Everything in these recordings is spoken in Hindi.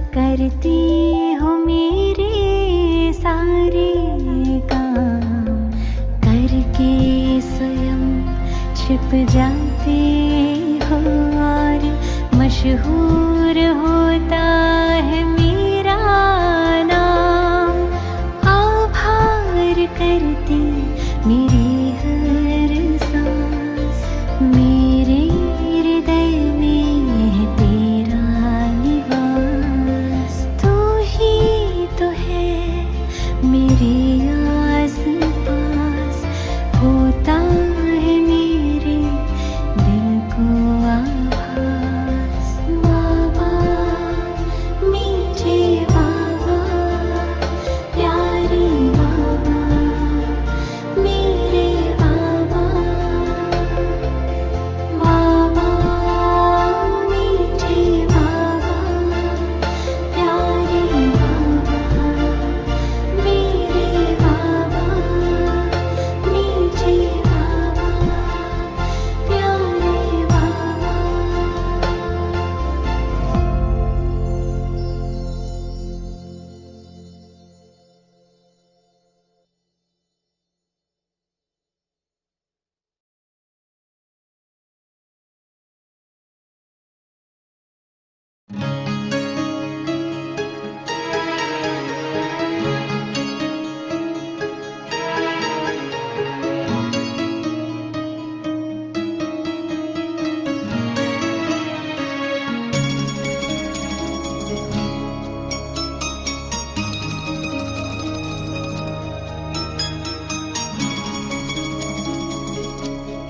करती हो मेरे सारे काम, करके स्वयं छिप जाते हो और मशहूर होता है मेरा नाम। आभार करती मेरी हर सांस, मेरे हृदय में है तेरा निवास। तू ही तो है मेरे आस पास, होता है मेरे दिल को आभास। बाबा मीठे बाबा, प्यारे बाबा, मेरे बाबा। बाबा मीठे बाबा, प्यारे बाबा, मेरे बाबा। मीठे बाबा, प्यारे बाबा।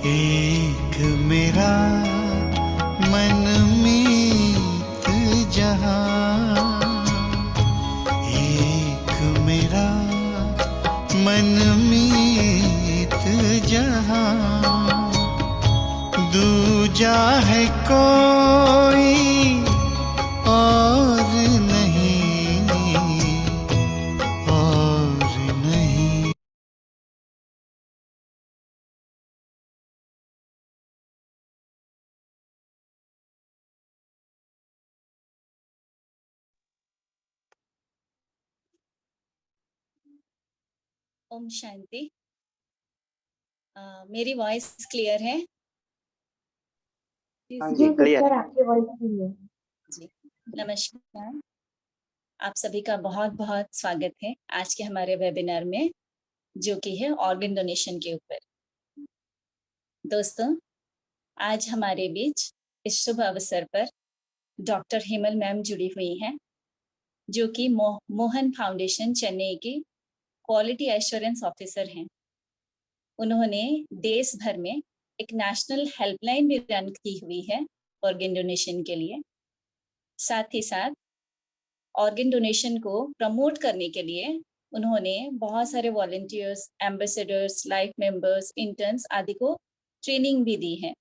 एक मेरा मनमीत जहां, एक मेरा मनमीत जहां, दूजा है कोई और नहीं, और नहीं। ओम शांति। मेरी वॉइस क्लियर है? हाँ जी जी, क्लियर सिस्टर, है। आपकी वॉइस क्लियर। जी, नमस्कार। आप सभी का बहुत बहुत स्वागत है आज के हमारे वेबिनार में, जो कि है ऑर्गन डोनेशन के ऊपर। दोस्तों, आज हमारे बीच इस शुभ अवसर पर डॉक्टर हेमल मैम जुड़ी हुई हैं, जो कि मोहन फाउंडेशन चेन्नई की क्वालिटी एश्योरेंस ऑफिसर हैं। उन्होंने देश भर में एक नेशनल हेल्पलाइन भी रन की हुई है ऑर्गन डोनेशन के लिए। साथ ही साथ ऑर्गन डोनेशन को प्रमोट करने के लिए उन्होंने बहुत सारे volunteers, ambassadors, life members, interns आदि को ट्रेनिंग भी दी है।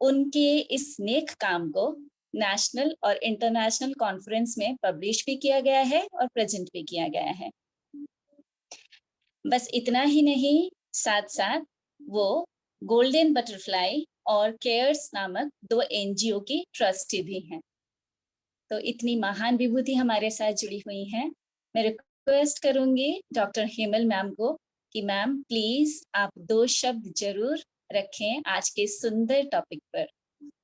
उनके इस नेक काम को नेशनल और इंटरनेशनल कॉन्फ्रेंस में पब्लिश भी किया गया है और प्रेजेंट भी किया गया है। बस इतना ही नहीं, साथ साथ वो गोल्डन बटरफ्लाई और केयर्स नामक 2 एनजीओ की ट्रस्टी भी हैं। तो इतनी महान विभूति हमारे साथ जुड़ी हुई हैं। मैं रिक्वेस्ट करूंगी डॉक्टर हेमल मैम को कि मैम प्लीज आप 2 शब्द जरूर रखें आज के सुंदर टॉपिक पर।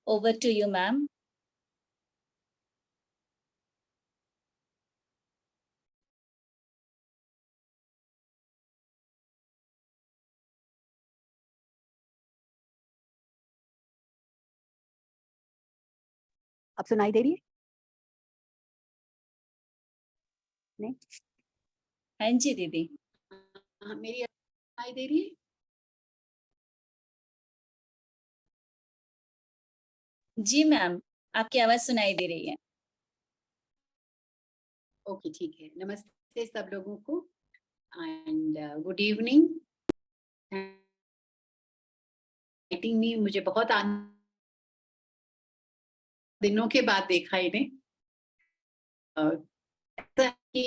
Over to you ma'am. अब सुनाई दे रही है? नहीं? हाँ जी दीदी। मेरी सुनाई दे रही है? जी मैम, आपकी आवाज सुनाई दे रही है। ओके, ठीक है। नमस्ते सब लोगों को एंड गुड इवनिंग। मीटिंग में मुझे बहुत दिनों के बाद देखा इन्हें। ऐसा कि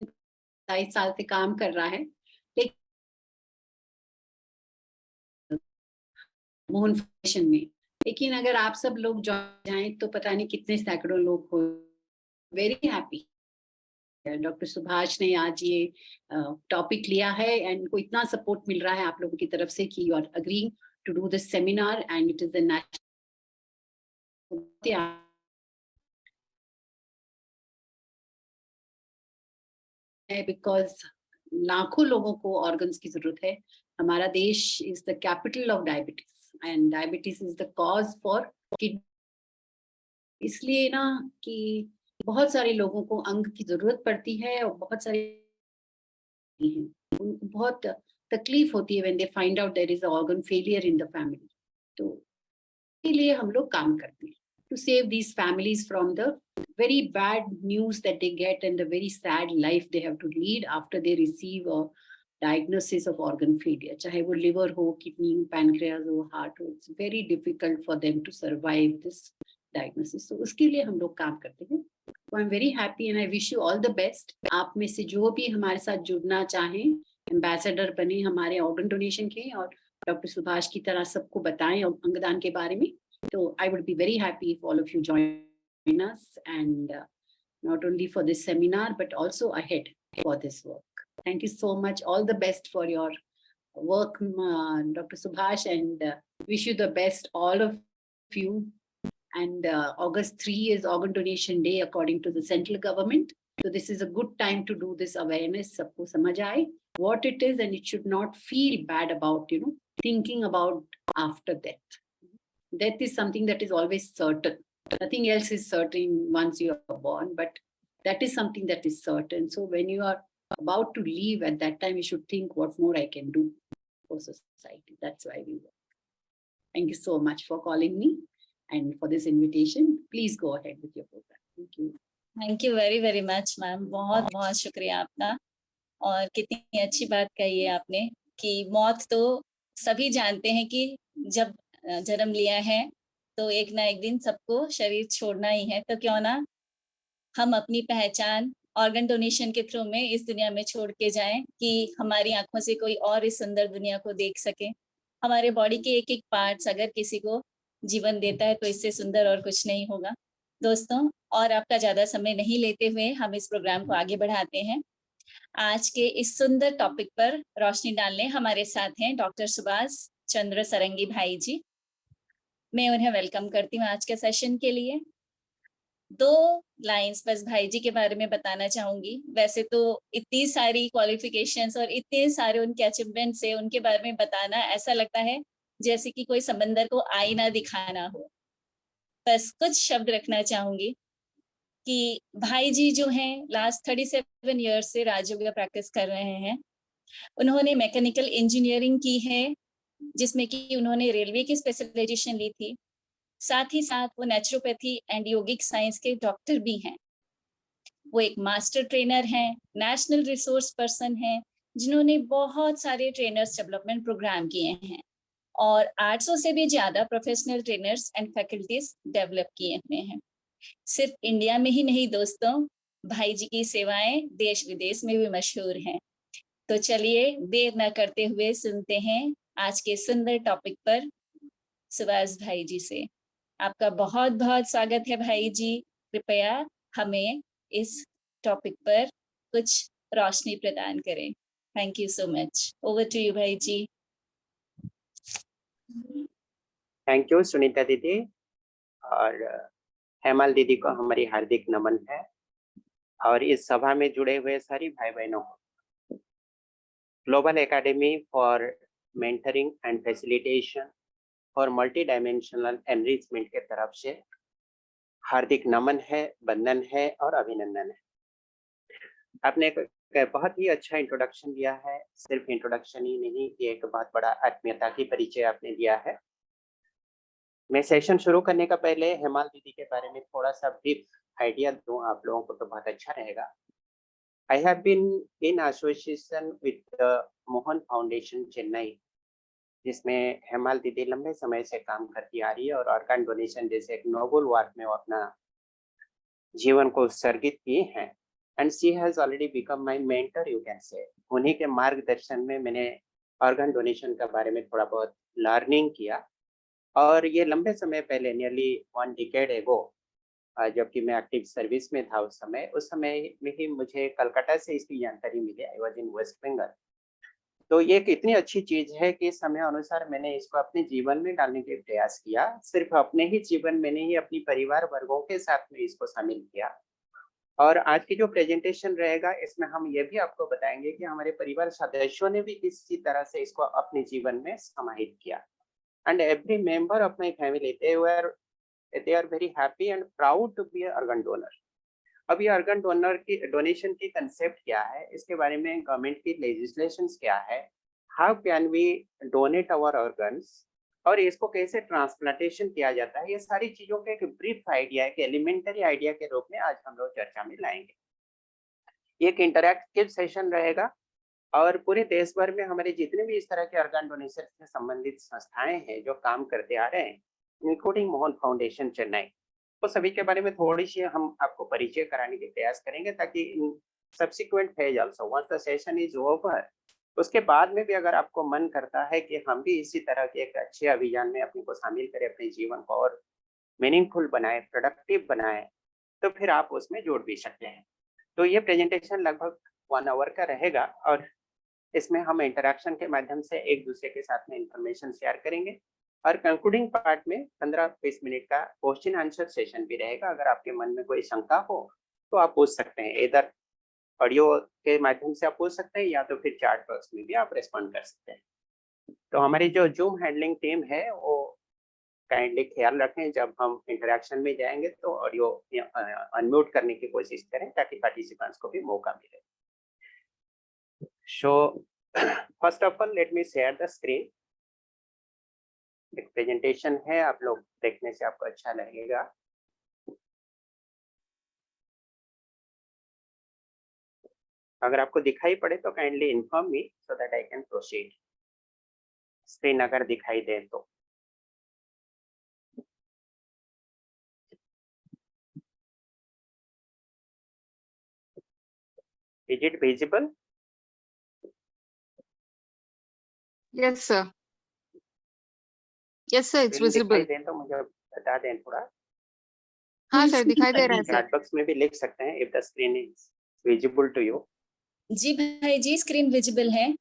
22 साल से काम कर रहा है, लेकिन मोहन फाउंडेशन में लेकिन अगर आप सब लोग जाएं तो पता नहीं कितने सैकड़ों लोग हो। वेरी हैप्पी डॉक्टर सुभाष ने आज ये टॉपिक लिया है एंड को इतना सपोर्ट मिल रहा है आप लोगों की तरफ से कि you are agreeing to do this seminar and it is a because लाखों लोगों को ऑर्गन्स की जरूरत है। हमारा देश is the capital of diabetes and diabetes is the cause for kidney. इसलिए ना कि बहुत सारे लोगों को अंग की जरूरत पड़ती है और बहुत सारे उनको बहुत तकलीफ होती है when they find out there is a organ failure in the family. तो इसके लिए हम लोग काम करते हैं to save these families from the very bad news that they get and the very sad life they have to lead after they receive a diagnosis of organ failure. चाहे वो liver हो, kidney, pancreas हो, heart हो, it's very difficult for them to survive this diagnosis. So उसके लिए हम लोग काम करते हैं. So I'm very happy and I wish you all the best. आप में से जो भी हमारे साथ जुड़ना चाहें, एम्बेसडर बने हमारे ऑर्गन डोनेशन के और डॉक्टर सुभाष की तरह सबको बताएं अंगदान के बारे में. तो I would be very happy if all of you join us and not only for this seminar but also ahead for this work. Thank you so much. All the best for your work, Dr. Subhash, and wish you the best, all of you. And August 3 is Organ Donation Day according to the central government. So this is a good time to do this awareness. Sabko samajh aaye what it is, and it should not feel bad about, thinking about after death. Death is something that is always certain. Nothing else is certain once you are born, but that is something that is certain. So when you are about to leave, at that time, you should think what more I can do for society. That's why we work. Thank you so much for calling me and for this invitation. Please go ahead with your program. Thank you. Thank you very very much ma'am, बहुत बहुत शुक्रिया आपका। और कितनी अच्छी बात कही है आपने कि मौत तो सभी जानते हैं कि जब जन्म लिया है तो एक ना एक दिन सबको शरीर छोड़ना ही है। तो क्यों ना हम अपनी पहचान ऑर्गन डोनेशन के थ्रू में इस दुनिया में छोड़ के जाएं कि हमारी आंखों से कोई और इस सुंदर दुनिया को देख सके। हमारे बॉडी के एक एक पार्ट्स अगर किसी को जीवन देता है तो इससे सुंदर और कुछ नहीं होगा। दोस्तों, और आपका ज्यादा समय नहीं लेते हुए हम इस प्रोग्राम को आगे बढ़ाते हैं। आज के इस सुंदर टॉपिक पर रोशनी डालने हमारे साथ हैं डॉक्टर सुभाष चंद्र सरंगी भाई जी। मैं उन्हें वेलकम करती हूँ आज के सेशन के लिए। 2 लाइंस बस भाई जी के बारे में बताना चाहूंगी। वैसे तो इतनी सारी क्वालिफिकेशंस और इतने सारे उनके अचीवमेंट से उनके बारे में बताना ऐसा लगता है जैसे कि कोई समंदर को आईना दिखाना हो। बस कुछ शब्द रखना चाहूंगी कि भाई जी जो हैं लास्ट 37 ईयर्स से राजयोग प्रैक्टिस कर रहे हैं। उन्होंने मैकेनिकल इंजीनियरिंग की है जिसमें कि उन्होंने रेलवे की स्पेशलाइजेशन ली थी। साथ ही साथ वो नेचुरोपैथी एंड योगिक साइंस के डॉक्टर भी हैं। वो एक मास्टर ट्रेनर हैं, नेशनल रिसोर्स पर्सन हैं जिन्होंने बहुत सारे ट्रेनर्स डेवलपमेंट प्रोग्राम किए हैं और 800 से भी ज्यादा professional trainers and faculties develop किए हुए हैं। सिर्फ इंडिया में ही नहीं दोस्तों, भाई जी की सेवाएं देश विदेश में भी मशहूर हैं। तो चलिए देर न करते हुए सुनते हैं आज के सुंदर टॉपिक पर सुभाष भाई जी से। आपका बहुत बहुत स्वागत है भाई जी। कृपया हमें इस टॉपिक पर कुछ रोशनी प्रदान करें। Thank you so much. Over to you भाई जी। थैंक यू सुनीता दीदी और हेमल दीदी को हमारी हार्दिक नमन है और इस सभा में जुड़े हुए सारी भाई बहनों को global academy for mentoring and facilitation और मल्टी डायमेंशनल एनरिचमेंट के तरफ से हार्दिक नमन है, वंदन है और अभिनंदन है। आपने बहुत ही अच्छा इंट्रोडक्शन दिया है। सिर्फ इंट्रोडक्शन ही नहीं, ये एक बहुत बड़ा आत्मीयता की परिचय आपने दिया है। मैं सेशन शुरू करने का पहले हेमल दीदी के बारे में थोड़ा सा ब्रीफ आइडिया दूं आप लोगों को तो बहुत अच्छा रहेगा। I have been in association with Mohan foundation Chennai, जिसमें हेमल दीदी लंबे समय से काम करती आ रही है और ऑर्गन डोनेशन जैसे एक नोबल वर्क में वो अपना जीवन को उत्सर्गित किए हैं। And she has already become my mentor, you can say. उन्हीं के मार्गदर्शन में मैंने ऑर्गन डोनेशन के बारे में थोड़ा बहुत लर्निंग किया और ये लंबे समय पहले नियरली 1 डिकेड एगो, जबकि मैं एक्टिव सर्विस में था उस समय में ही मुझे कलकत्ता से इसकी जानकारी मिली। I was in West Bengal. तो ये एक इतनी अच्छी चीज है कि समय अनुसार मैंने इसको अपने जीवन में डालने के प्रयास किया। सिर्फ अपने ही जीवन में नहीं, अपनी परिवार वर्गों के साथ में इसको शामिल किया। और आज की जो प्रेजेंटेशन रहेगा, इसमें हम ये भी आपको बताएंगे कि हमारे परिवार सदस्यों ने भी किसी तरह से इसको अपने जीवन में समाहित किया। And every member of my family they are very happy and proud to be an organ donor. अब ये organ donor की डोनेशन की कंसेप्ट क्या है, इसके बारे में गवर्नमेंट की लेजिस्लेशंस क्या है, how can we donate our organs, और इसको कैसे ट्रांसप्लांटेशन किया जाता है, ये सारी चीजों का एक ब्रीफ आइडिया, एक एलिमेंटरी आइडिया के रूप में आज हम लोग चर्चा में लाएंगे। ये एक इंटरैक्टिव सेशन रहेगा और पूरे देश भर में हमारे जितने भी इस तरह के ऑर्गन डोनेशन से संबंधित संस्थाएं हैं जो काम करते आ रहे हैं, इंक्लूडिंग मोहन फाउंडेशन चेन्नई, तो सभी के बारे में थोड़ी सी हम आपको परिचय कराने के प्रयास करेंगे, ताकि in subsequent phase also once the session is over, उसके बाद में भी अगर आपको मन करता है कि हम भी इसी तरह के एक अच्छे अभियान में अपने को शामिल करें, अपने जीवन को और मीनिंगफुल बनाए, प्रोडक्टिव बनाए, तो फिर आप उसमें जोड़ भी सकते हैं। तो ये प्रेजेंटेशन लगभग 1 आवर का रहेगा और इसमें हम इंटरेक्शन के माध्यम से एक दूसरे के साथ में इंफॉर्मेशन शेयर करेंगे और कंक्लूडिंग पार्ट में 15-20 मिनट का क्वेश्चन आंसर सेशन भी रहेगा। अगर आपके मन में कोई शंका हो तो आप पूछ सकते हैं, इधर ऑडियो के माध्यम से आप पूछ सकते हैं या तो फिर चैट बॉक्स में भी आप रिस्पॉन्ड कर सकते हैं। तो हमारी जो जूम हैंडलिंग टीम है वो काइंडली ख्याल रखें, जब हम इंटरेक्शन में जाएंगे तो ऑडियो अनम्यूट करने की कोशिश करें ताकि पार्टिसिपेंट्स को भी मौका मिले। So first of all, let me share the screen. एक प्रेजेंटेशन है, आप लोग देखने से आपको अच्छा लगेगा। अगर आपको दिखाई पड़े तो kindly inform me so that I can proceed. Screen अगर दिखाई दे तो is it visible? Yes, sir. Yes, sir, it's दिखाई visible. दे तो मुझे बता दें थोड़ा। हाँ सर, दिखाई दे रहा है सर। चैट बॉक्स में भी लिख सकते हैं if the screen is visible to you. जी भाई जी, स्क्रीन विजिबल है।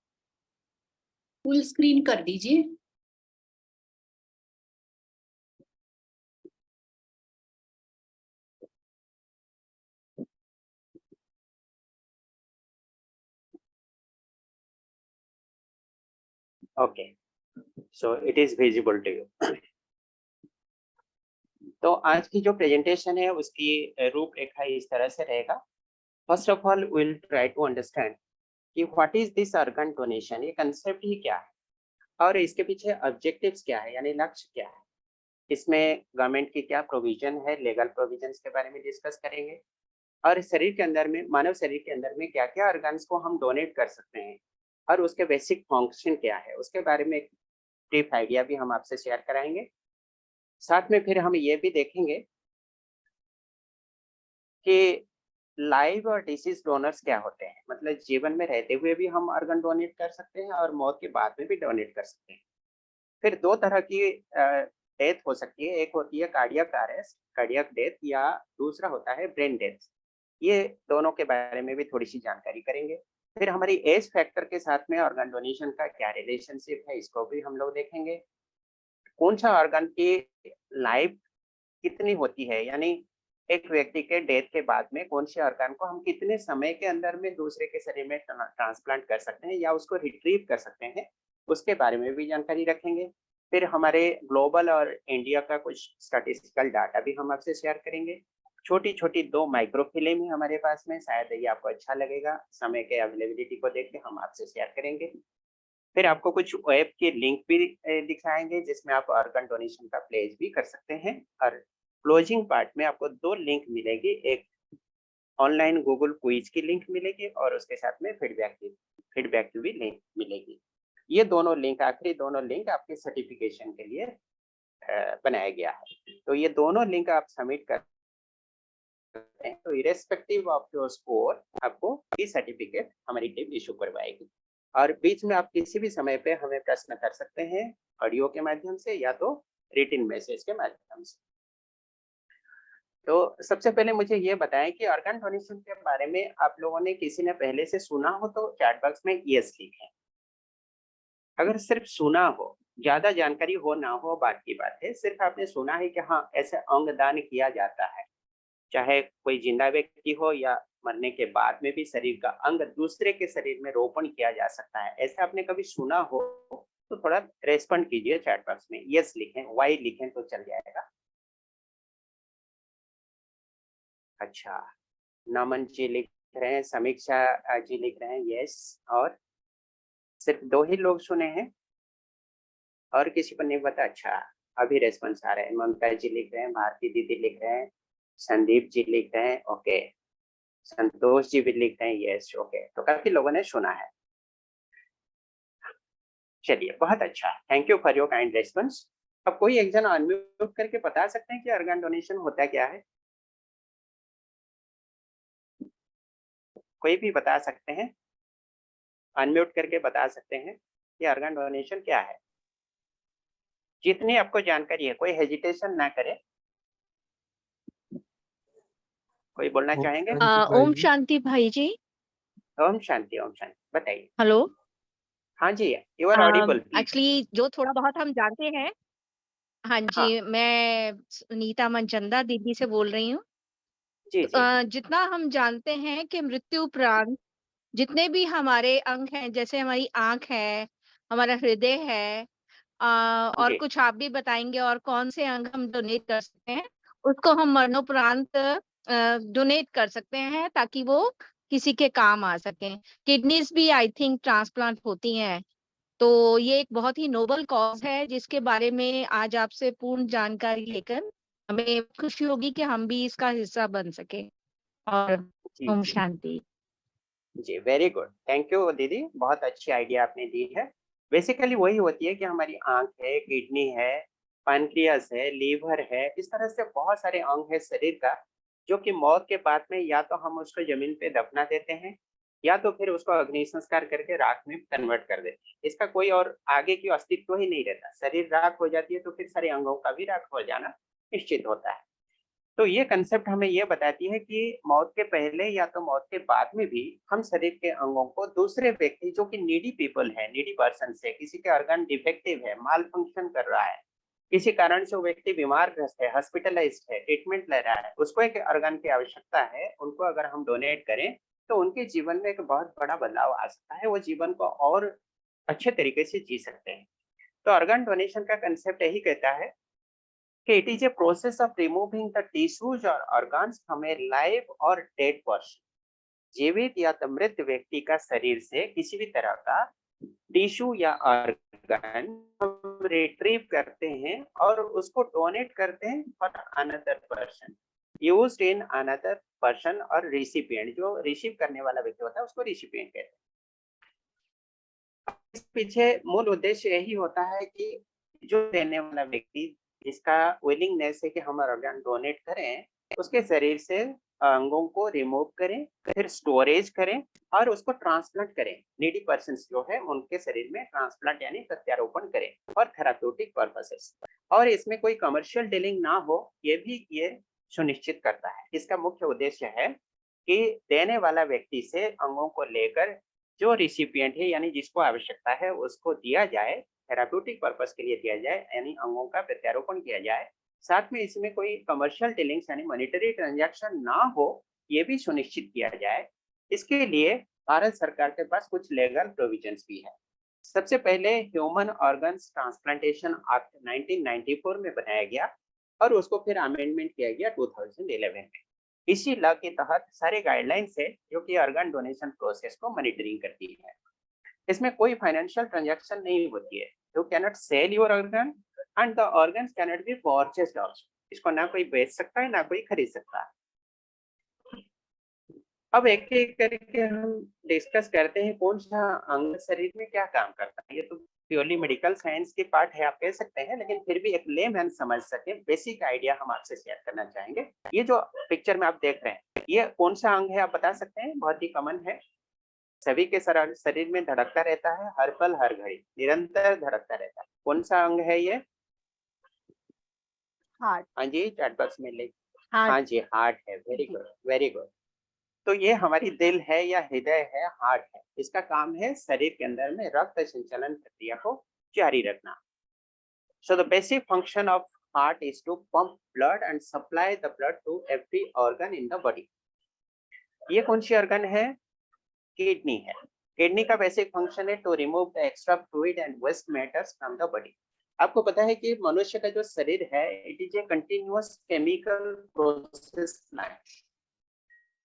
फुल स्क्रीन कर दीजिए। Okay, so it is visible to you. तो आज की जो प्रेजेंटेशन है उसकी रूपरेखा इस तरह से रहेगा। First of all will try to understand कि what is this organ donation, ये कंसेप्ट ही क्या है और इसके पीछे ऑब्जेक्टिव्स क्या है, यानी लक्ष्य क्या है, इसमें गवर्नमेंट की क्या प्रोविजन है, लीगल प्रोविजंस के बारे में डिस्कस करेंगे और शरीर के अंदर में, मानव शरीर के अंदर में क्या क्या ऑर्गन्स को हम डोनेट कर सकते हैं और उसके बेसिक फंक्शन क्या है, उसके बारे में एक ब्रीफ आइडिया भी हम आपसे शेयर कराएंगे। साथ में फिर हम ये भी देखेंगे कि लाइव और डिसीज डोनर्स क्या होते हैं, मतलब जीवन में रहते हुए भी हम ऑर्गन डोनेट कर सकते हैं और मौत के बाद में भी डोनेट कर सकते हैं। फिर 2 तरह की डेथ हो सकती है, एक होती है कार्डियक अरेस्ट, कार्डियक डेथ, या दूसरा होता है ब्रेन डेथ। ये दोनों के बारे में भी थोड़ी सी जानकारी करेंगे। फिर हमारी एज फैक्टर के साथ में ऑर्गन डोनेशन का क्या रिलेशनशिप है, इसको भी हम लोग देखेंगे। कौन सा ऑर्गन की लाइफ कितनी होती है, यानी एक व्यक्ति के डेथ के बाद में कौन से ऑर्गन को हम कितने समय के अंदर में दूसरे के शरीर में ट्रांसप्लांट कर सकते हैं या उसको रिट्रीव कर सकते हैं, उसके बारे में भी जानकारी रखेंगे। फिर हमारे ग्लोबल और इंडिया का कुछ स्टैटिस्टिकल डाटा भी हम आपसे शेयर करेंगे। छोटी छोटी 2 माइक्रोफिल्म है हमारे पास में, शायद ये आपको अच्छा लगेगा, समय के अवेलेबिलिटी को देख के हम आपसे शेयर करेंगे। फिर आपको कुछ वेब के लिंक भी दिखाएंगे जिसमें आप ऑर्गन डोनेशन का प्लेज भी कर सकते हैं। और क्लोजिंग पार्ट में आपको 2 लिंक मिलेगी, एक ऑनलाइन गूगल क्विज की लिंक मिलेगी और उसके साथ में फीडबैक की भी लिंक मिलेगी। ये दोनों लिंक, आखिरी दोनों लिंक आपके सर्टिफिकेशन के लिए बनाया गया है। तो ये दोनों लिंक आप सबमिट कर सकते हैं, तो इरेस्पेक्टिव ऑफ योर स्कोर आपको ये सर्टिफिकेट हमारी टीम इशू करवाएगी। और बीच में आप किसी भी समय पे हमें प्रश्न कर सकते हैं, ऑडियो के माध्यम से या तो रिटन मैसेज के माध्यम से। तो सबसे पहले मुझे ये बताएं कि ऑर्गन डोनेशन के बारे में आप लोगों ने किसी ने पहले से सुना हो तो चैट बॉक्स में यस लिखें। अगर सिर्फ सुना हो, ज्यादा जानकारी हो ना हो बात की बात है, सिर्फ आपने सुना है कि हाँ ऐसे अंग दान किया जाता है, चाहे कोई जिंदा व्यक्ति हो या मरने के बाद में भी शरीर का अंग दूसरे के शरीर में रोपण किया जा सकता है, ऐसा आपने कभी सुना हो तो थोड़ा रेस्पॉन्ड कीजिए चैट बॉक्स में, यस लिखें, वाई लिखें तो चल जाएगा। अच्छा, नमन जी लिख रहे हैं, समीक्षा जी लिख रहे हैं यस, और सिर्फ 2 ही लोग सुने हैं और किसी को नहीं पता। अच्छा, अभी रेस्पॉन्स आ रहे हैं, ममता जी लिख रहे हैं, भारती दीदी लिख रहे हैं, संदीप जी लिख रहे हैं ओके, संतोष जी भी लिख रहे हैं यस ओके, तो काफी लोगों ने सुना है। चलिए बहुत अच्छा, thank you for your kind response. अब कोई एक जन अनम्यूट करके बता सकते हैं कि ऑर्गन डोनेशन होता क्या है? कोई भी बता सकते हैं, अनम्यूट करके बता सकते हैं कि ऑर्गन डोनेशन क्या है? जितनी आपको जानकारी है, कोई हेजिटेशन ना करे। कोई बोलना चाहेंगे? ओम शांति भाई जी। ओम शांति, ओम शांति, बताइए। हेलो। हाँ जी, you are audible please. Actually जो थोड़ा बहुत हम जानते हैं, हाँ हाँ जी, मैं सुनीता मनचंदा दीदी से बोल रही हूँ। जी जी जितना हम जानते हैं कि मृत्यु उपरांत जितने भी हमारे अंग हैं, जैसे हमारी आंख है, हमारा हृदय है, और जी कुछ आप भी बताएंगे और कौन से अंग हम डोनेट कर सकते हैं, उसको हम मरणोपरांत डोनेट कर सकते हैं ताकि वो किसी के काम आ सके। किडनीज भी आई थिंक ट्रांसप्लांट होती हैं, तो ये एक बहुत ही नोबल कॉज है जिसके बारे में आज आपसे पूर्ण जानकारी लेकर हमें खुशी होगी कि हम भी इसका हिस्सा बन सके। और जी ओम जी शांति। जी, वेरी गुड, थैंक यू दीदी, बहुत अच्छी आइडिया आपने दी है। बेसिकली वही होती है कि हमारी आंख है, किडनी है, पैनक्रियास है, लीवर है, इस तरह से बहुत सारे अंग है शरीर का, जो कि मौत के बाद में या तो हम उसको जमीन पे दफना देते हैं या तो फिर उसको अग्नि संस्कार करके राख में कन्वर्ट कर देते हैं। इसका कोई और आगे की अस्तित्व ही नहीं रहता। शरीर राख हो जाती है तो फिर सारे अंगों का भी राख हो जाना निश्चित होता है। तो ये कंसेप्ट हमें ये बताती है कि मौत के पहले या तो मौत के बाद में भी हम शरीर के अंगों को दूसरे व्यक्ति जो कि नीडी पीपल है, नीडी पर्सन से, किसी के ऑर्गन डिफेक्टिव है, माल फंक्शन कर रहा है, किसी कारण से वो व्यक्ति बीमार ग्रस्त है, हॉस्पिटलाइज्ड है, ट्रीटमेंट ले रहा है, उसको एक ऑर्गन की आवश्यकता है, उनको अगर हम डोनेट करें तो उनके जीवन में एक बहुत बड़ा बदलाव आ सकता है, वो जीवन को और अच्छे तरीके से जी सकते हैं। तो ऑर्गन डोनेशन का कंसेप्ट यही कहता है कि it is a process of removing the tissues or organs from a live or dead person। जीवित या तो मृत व्यक्ति का शरीर से किसी भी तरह का टिश्यू या ऑर्गन हम रिट्रीव करते हैं और उसको डोनेट करते हैं for another person, used in another person, और रिसिपिएंट, जो रिसीव करने वाला व्यक्ति होता है उसको रिसिपिएंट कहते हैं। इस पीछे मूल उद्देश्य यही होता है कि जो देने वाला व्यक्ति जिसका विलिंगनेस है कि हम ऑर्गन डोनेट करें, उसके शरीर से अंगों को रिमूव करें, फिर स्टोरेज करें और उसको ट्रांसप्लांट करें, नीडी पर्सन्स जो है उनके शरीर में ट्रांसप्लांट यानी प्रत्यारोपण करें फॉर थेराप्यूटिक पर्पसेस। और इसमें कोई कमर्शियल डीलिंग ना हो, ये भी ये सुनिश्चित करता है। इसका मुख्य उद्देश्य है कि देने वाला व्यक्ति से अंगों को लेकर जो रिसिपिएंट है यानी जिसको आवश्यकता है उसको दिया जाए, थेराप्यूटिक पर्पस के लिए दिया जाए, यानी अंगों का प्रत्यारोपण किया जाए। साथ में इसमें कोई कमर्शियल डीलिंग्स यानी मॉनेटरी ट्रांजैक्शन ना हो, ये भी सुनिश्चित किया जाए। इसके लिए भारत सरकार के पास कुछ लीगल प्रोविजंस भी है। सबसे पहले ह्यूमन ऑर्गन्स ट्रांसप्लांटेशन एक्ट 1994 में बनाया गया और उसको फिर अमेंडमेंट किया गया 2011 में। इसी लॉ के तहत सारे गाइडलाइंस है जो कि ऑर्गन डोनेशन प्रोसेस को मॉनिटरिंग करती है। इसमें कोई फाइनेंशियल ट्रांजैक्शन नहीं होती है। You cannot sell your organ and the organs cannot be purchased also. इसको ना कोई बेच सकता है ना कोई खरीद सकता है। अब एक एक करके हम डिस्कस करते हैं कौन सा अंग शरीर में क्या काम करता है। ये तो प्योरली मेडिकल साइंस की पार्ट है आप कह सकते हैं, लेकिन फिर भी एक लेमैन समझ सके बेसिक आइडिया हम आपसे शेयर करना चाहेंगे। ये जो पिक्चर में आप देख रहे हैं ये कौन सा अंग है आप बता सकते हैं? बहुत ही कॉमन है, सभी के शरीर में धड़कता रहता है, हर पल हर घड़ी निरंतर धड़कता रहता है। कौन सा अंग है ये? हार्ट हाँ जी, चैट बॉक्स में लिख। हार्ट हाँ जी, हार्ट है। वेरी जी गुड, वेरी गुड। तो ये हमारी दिल है या हृदय है, हार्ट है। इसका काम है शरीर के अंदर में रक्त संचलन प्रक्रिया को जारी रखना। So the basic function of heart is to pump blood and supply the blood to every organ in the body. ये कौन सी organ है? किडनी है। किडनी का बेसिक फंक्शन है to remove the extra fluid and waste matters from the body. आपको पता है कि मनुष्य का जो शरीर है, it is a continuous chemical process plant,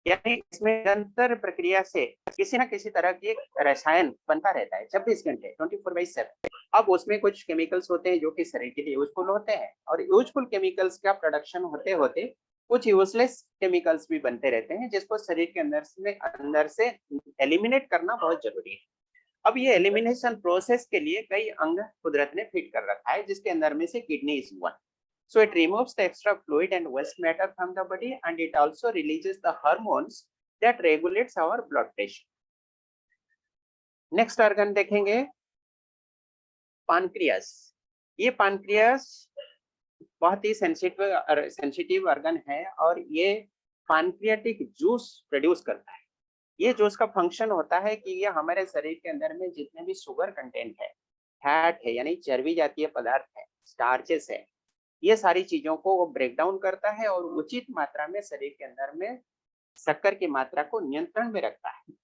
यानी इसमें निरंतर प्रक्रिया से किसी ना किसी तरह की रसायन बनता रहता है 24 घंटे 24/7। अब उसमें कुछ केमिकल्स होते हैं जो कि शरीर के लिए यूजफुल होते हैं, और यूजफुल केमिकल्स का प्रोडक्शन होते होते कुछ यूजलेस केमिकल्स भी बनते रहते हैं, जिसको शरीर के अंदर से एलिमिनेट करना बहुत जरूरी है। अब ये एलिमिनेशन प्रोसेस के लिए कई अंग कुदरत ने फिट कर रखा है, जिसके अंदर में से kidney is one. So it removes the extra fluid and waste matter from the body, and it also releases the hormones that regulates our blood pressure. Next organ देखेंगे, पानक्रियास। ये पानक्रियास बहुत ही सेंसिटिव ऑर्गन है, और ये पानक्रियाटिक जूस प्रोड्यूस करता है। ये जूस का फंक्शन होता है कि ये हमारे शरीर के अंदर में जितने भी शुगर कंटेंट है, फैट है यानी चर्बी जातीय पदार्थ है, स्टार्चेस है, ये सारी चीजों को वो ब्रेक डाउन करता है और उचित मात्रा में शरीर के अंदर में शक्कर की मात्रा को नियंत्रण में रखता है।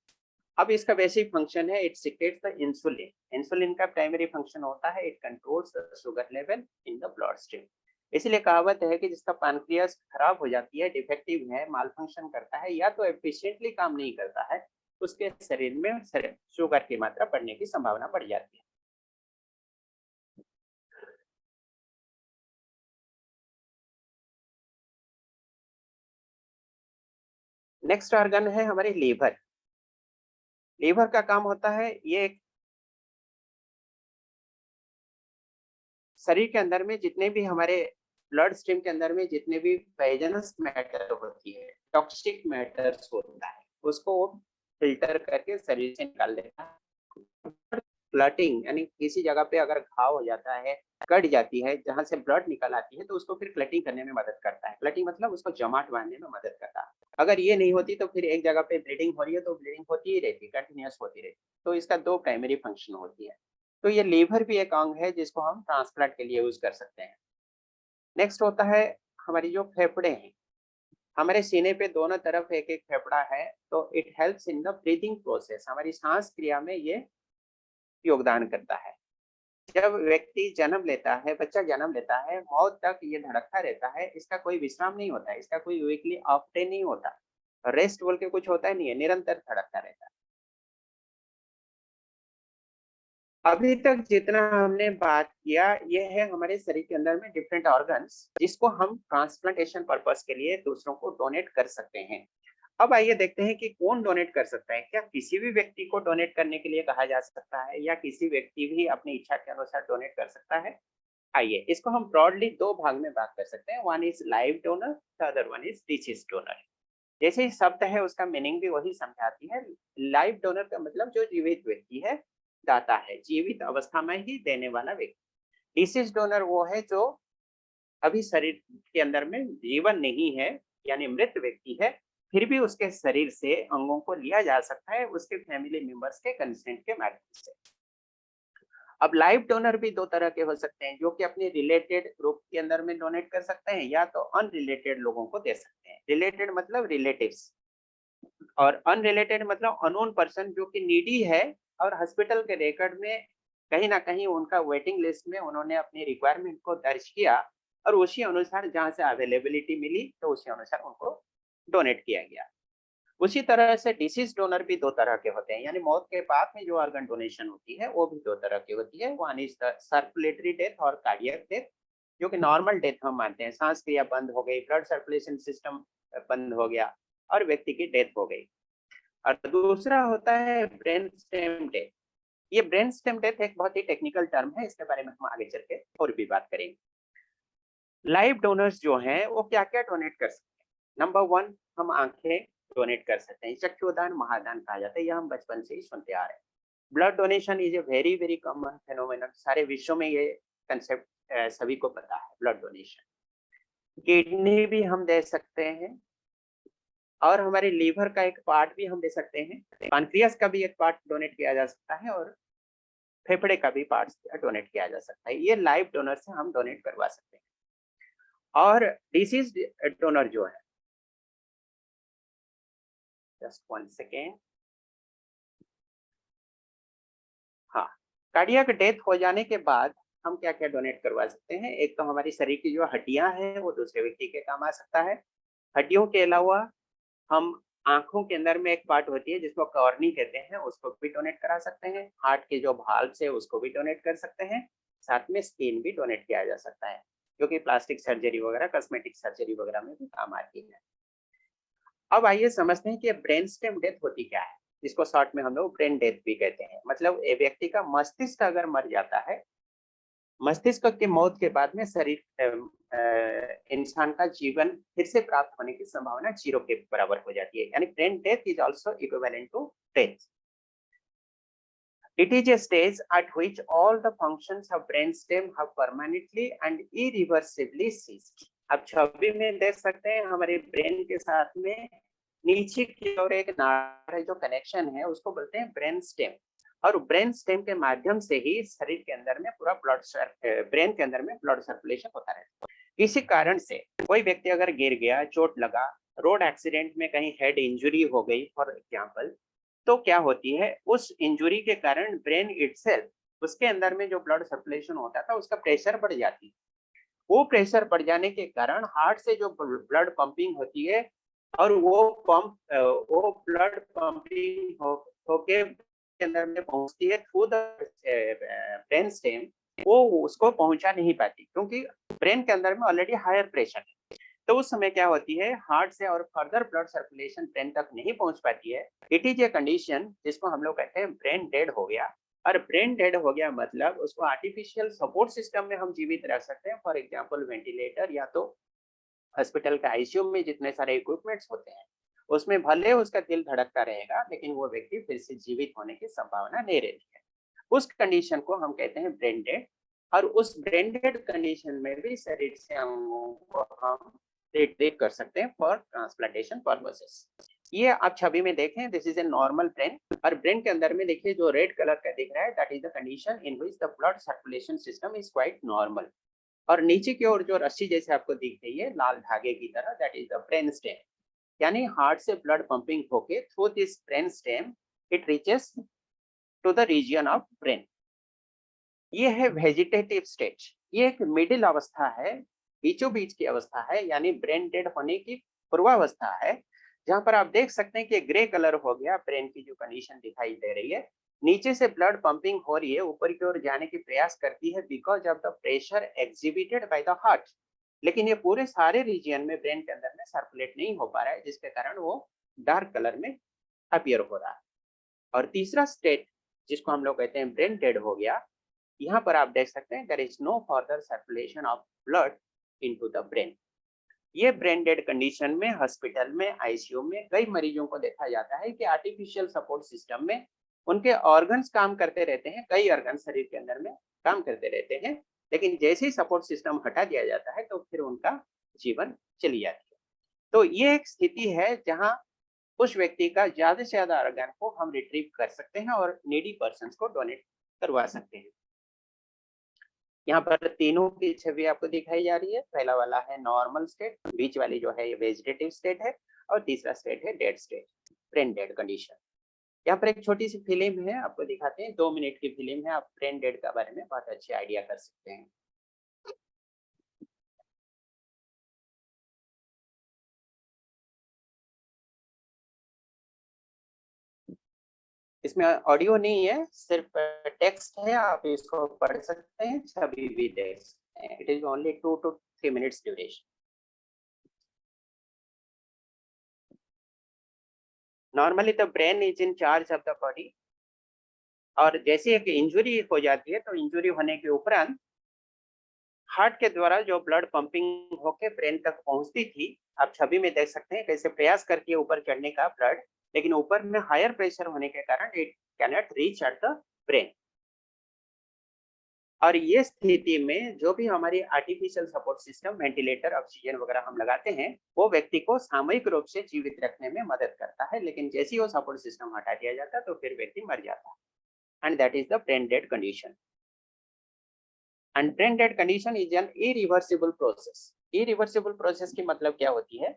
अब इसका बेसिक फंक्शन है, it secrets the insulin. Insulin का प्राइमरी फंक्शन होता है, it controls the sugar level in the blood stream. इसलिए कहावत है कि जिसका पानक्रियास खराब हो जाती है, डिफेक्टिव है, माल फंक्शन करता है, या तो एफिशिएंटली काम नहीं करता है, उसके शरीर में शुगर की मात्रा बढ़ने की संभावना बढ़ जाती है। नेक्स्ट ऑर्गन है हमारे लीवर। लीवर का काम होता है, ये शरीर के अंदर में जितने भी हमारे ब्लड स्ट्रीम के अंदर में जितने भी पॉइजनस मैटर होती है, टॉक्सिक मैटर्स होता है, उसको वो फिल्टर करके शरीर से निकाल देता है। क्लटिंग यानी किसी जगह पे अगर घाव हो जाता है, कट जाती है, जहां से ब्लड निकल आती है, तो उसको फिर क्लटिंग करने में मदद करता है। क्लटिंग मतलब उसको जमाट बांधने में मदद करता है। अगर ये नहीं होती तो फिर एक जगह पे ब्लीडिंग हो रही है तो ब्लीडिंग होती ही रहती है, कंटिन्यूअस होती रहती है। तो इसका दो प्राइमरी फंक्शन होती है। तो ये लीवर भी एक अंग है जिसको हम ट्रांसप्लांट के लिए यूज कर सकते हैं। नेक्स्ट होता है हमारी जो फेफड़े हैं। हमारे सीने पे दोनों तरफ एक एक फेफड़ा है, तो it helps in the breathing process. हमारी सांस क्रिया में ये योगदान करता है। जब व्यक्ति जन्म लेता है, बच्चा जन्म लेता है, मौत तक ये धड़कता रहता है, इसका कोई विश्राम नहीं होता है, इसका कोई वीकली ऑफ डे नहीं होता, रेस्ट बोल के कुछ होता ही नहीं है, निरंतर धड़कता रहता है। अभी तक जितना हमने बात किया, ये है हमारे शरीर के अंदर में डिफरेंट ऑर्गन्स, जिसको हम ट्रांसप्लांटेशन पर्पस के लिए दूसरों को डोनेट कर सकते हैं। अब आइए देखते हैं कि कौन डोनेट कर सकता है। क्या किसी भी व्यक्ति को डोनेट करने के लिए कहा जा सकता है, या किसी व्यक्ति भी अपनी इच्छा के अनुसार डोनेट कर सकता है? आइए इसको हम ब्रॉडली दो भाग में बात कर सकते हैं। One is live donor, the other one is disease donor. जैसे ही शब्द है उसका मीनिंग भी वही समझाती है। लाइव डोनर का मतलब जो जीवित व्यक्ति है, दाता है, जीवित अवस्था में ही देने वाला व्यक्ति। डिसीज डोनर वो है जो अभी शरीर के अंदर में जीवन नहीं है, यानी मृत व्यक्ति है, फिर भी उसके शरीर से अंगों को लिया जा सकता है उसके फैमिली मेंबर्स के कंसेंट के माध्यम से। अब लाइव डोनर भी दो तरह के हो सकते हैं, जो कि अपने रिलेटेड ग्रुप के अंदर में डोनेट कर सकते हैं, या तो अनरिलेटेड लोगों को दे सकते हैं। रिलेटेड मतलब रिलेटिव्स, और अनरिलेटेड मतलब अननोन पर्सन जो कि नीडी है, और हॉस्पिटल के रिकॉर्ड में कहीं ना कहीं उनका वेटिंग लिस्ट में उन्होंने अपनी रिक्वायरमेंट को दर्ज किया, और उसी अनुसार जहां से अवेलेबिलिटी मिली तो उसी अनुसार उनको डोनेट किया गया। उसी तरह से डिसीज डोनर भी दो तरह के होते हैं, यानी मौत के बाद में जो ऑर्गन डोनेशन होती है वो भी दो तरह की होती है। One is the circulatory death और कार्डियक डेथ, जो कि नॉर्मल डेथ हम मानते हैं, सांस क्रिया बंद हो गई, ब्लड सर्कुलेशन सिस्टम बंद हो गया और व्यक्ति की डेथ हो गई। और दूसरा होता है ब्रेन स्टेम डेथ। ये ब्रेन स्टेम डेथ एक बहुत ही टेक्निकल टर्म है, इसके बारे में हम आगे चल के और भी बात करेंगे। लाइव डोनर्स जो हैं वो क्या क्या डोनेट कर सकते हैं? नंबर वन, हम आंखें डोनेट कर सकते हैं। चक्षुदान महादान कहा जाता है, यह हम बचपन से ही सुनते आ रहे हैं। Blood donation is a very very common phenomenon, सारे विश्व में ये कंसेप्ट सभी को पता है, ब्लड डोनेशन। किडनी भी हम दे सकते हैं, और हमारे लीवर का एक पार्ट भी हम दे सकते हैं, पैनक्रियास का भी एक पार्ट डोनेट किया जा सकता है, और फेफड़े का भी पार्ट डोनेट किया जा सकता है। ये लाइव डोनर से हम डोनेट करवा सकते हैं। और डिसीज डोनर जो है, जस्ट 1 सेकेंड, हाँ, कार्डियक डेथ हो जाने के बाद हम क्या क्या डोनेट करवा सकते हैं। एक तो हमारी शरीर की जो हड्डियां हैं वो दूसरे व्यक्ति के काम आ सकता है। हड्डियों के अलावा हम आंखों के अंदर में एक पार्ट होती है जिसको कॉर्नी कहते हैं, उसको भी डोनेट करा सकते हैं। हार्ट के जो भाल्व्स है उसको भी डोनेट कर सकते हैं। साथ में स्किन भी डोनेट किया जा सकता है, क्योंकि प्लास्टिक सर्जरी वगैरह, कॉस्मेटिक सर्जरी वगैरह में भी काम आती है। अब आइए समझते हैं कि ब्रेन स्टेम डेथ होती क्या है, जिसको शॉर्ट में हम लोग ब्रेन डेथ भी कहते हैं। मतलब एक व्यक्ति का मस्तिष्क अगर मर जाता है, मस्तिष्क की मौत के बाद में शरीर इंसान का जीवन फिर से प्राप्त होने की संभावना 0 के बराबर हो जाती है। यानी brain death is also equivalent to death. It is a stage at which all the functions of brainstem have permanently and irreversibly ceased. अब छवि में देख सकते हैं हमारे ब्रेन के साथ में नीचे की ओर एक नाड़ है, जो कनेक्शन है उसको बोलते हैं ब्रेन स्टेम, और ब्रेन स्टेम के माध्यम से ही शरीर के अंदर में पूरा ब्रेन के अंदर में ब्लड सर्कुलेशन होता रहता है। इसी कारण से कोई व्यक्ति अगर गिर गया, चोट लगा, रोड एक्सीडेंट में कहीं हेड इंजरी हो गई फॉर एग्जाम्पल, तो क्या होती है, उस इंजुरी के कारण ब्रेन इटसेल्फ, उसके अंदर में जो ब्लड सर्कुलेशन होता था उसका प्रेशर बढ़ जाती है। वो प्रेशर बढ़ जाने के कारण हार्ट से जो ब्लड पंपिंग होती है, और वो ब्लड पंपिंग होके के अंदर में पहुंचती है थ्रू द ब्रेन स्टेम, वो उसको पहुंचा नहीं पाती, क्योंकि ब्रेन के अंदर में ऑलरेडी हायर प्रेशर है। तो उस समय क्या होती है, हार्ट से और फर्दर ब्लड सर्कुलेशन ब्रेन तक नहीं पहुंच पाती है। इट इज ए कंडीशन जिसको हम लोग कहते हैं ब्रेन डेड हो गया। और ब्रेन डेड हो गया मतलब उसको आर्टिफिशियल सपोर्ट सिस्टम में हम जीवित रख सकते हैं, फॉर एग्जांपल वेंटिलेटर, या तो हॉस्पिटल का आईसीयू में जितने सारे इक्विपमेंट्स होते हैं उसमें भले उसका दिल धड़कता रहेगा, लेकिन वो व्यक्ति फिर से जीवित होने की संभावना नहीं रहती है। उस कंडीशन को हम कहते हैं ब्रेन डेड। और उस ब्रेन डेड कंडीशन में भी शरीर से अंगों को हम रिट्रीव कर सकते हैं फॉर ट्रांसप्लांटेशन पर्पसेस। ये आप छवि में देखें, this is a normal brain, और ब्रेन के अंदर में देखिए जो रेड कलर का दिख रहा है, that is the condition in which the blood circulation system is quite normal. और नीचे की ओर जो रस्सी जैसे आपको दिख रही है लाल धागे की तरह, that is the brain stem. यानी हार्ट से ब्लड पंपिंग होके through this brain stem it reaches to the region of brain. ये है वेजिटेटिव स्टेज, ये एक मिडिल अवस्था है, बीचों बीच की अवस्था है, यानी ब्रेन डेड होने की पूर्वावस्था है, जहां पर आप देख सकते हैं कि ग्रे कलर हो गया, ब्रेन की जो कंडीशन दिखाई दे रही है, नीचे से ब्लड पंपिंग हो रही है, ऊपर की ओर जाने की प्रयास करती है because of the pressure exhibited by the heart, लेकिन ये पूरे सारे रीजन में ब्रेन के अंदर में सर्कुलेट नहीं हो पा रहा है, जिसके कारण वो डार्क कलर में अपीयर हो रहा है। और तीसरा स्टेट जिसको हम लोग कहते हैं ब्रेन डेड हो गया, यहाँ पर आप देख सकते हैं there is no further circulation of blood into the brain. ये ब्रेन डेड कंडीशन में हॉस्पिटल में, आईसीयू में कई मरीजों को देखा जाता है कि आर्टिफिशियल सपोर्ट सिस्टम में उनके ऑर्गन्स काम करते रहते हैं, कई ऑर्गन शरीर के अंदर में काम करते रहते हैं, लेकिन जैसे ही सपोर्ट सिस्टम हटा दिया जाता है तो फिर उनका जीवन चली जाती है। तो ये एक स्थिति है जहाँ उस व्यक्ति का ज्यादा से ज्यादा ऑर्गन को हम रिट्रीव कर सकते हैं और नीडी पर्सन को डोनेट करवा सकते हैं। यहाँ पर तीनों की छवि आपको दिखाई जा रही है। पहला वाला है नॉर्मल स्टेट, बीच वाली जो है ये वेजिटेटिव स्टेट है, और तीसरा स्टेट है dead state, brain dead condition. यहाँ पर एक छोटी सी फिल्म है, आपको दिखाते हैं, 2 मिनट की फिल्म है, आप ब्रेन डेड के बारे में बहुत अच्छे आइडिया कर सकते हैं। इसमें ऑडियो नहीं है, सिर्फ टेक्स्ट है, आप इसको पढ़ सकते हैं, छवि भी देख सकते हैं। It is only 2 to 3 minutes duration. Normally the brain is in charge of the body, और जैसे एक इंजुरी हो जाती है तो इंजुरी होने के उपरांत हार्ट के द्वारा जो ब्लड पंपिंग होके ब्रेन तक पहुंचती थी, आप छवि में देख सकते हैं कैसे प्रयास करती है ऊपर चढ़ने का ब्लड, लेकिन ऊपर में हायर प्रेशर होने के कारण it cannot reach at the brain. और ये स्थिति में जो भी हमारी artificial support system, ventilator, oxygen वगैरह हम लगाते हैं, वो व्यक्ति को सामयिक रूप से जीवित रखने में मदद करता है, लेकिन जैसे ही वो सपोर्ट सिस्टम हटा दिया जाता है तो फिर व्यक्ति मर जाता है, and that is the brain dead condition. And brain dead condition is an irreversible process. Irreversible process की मतलब क्या होती है?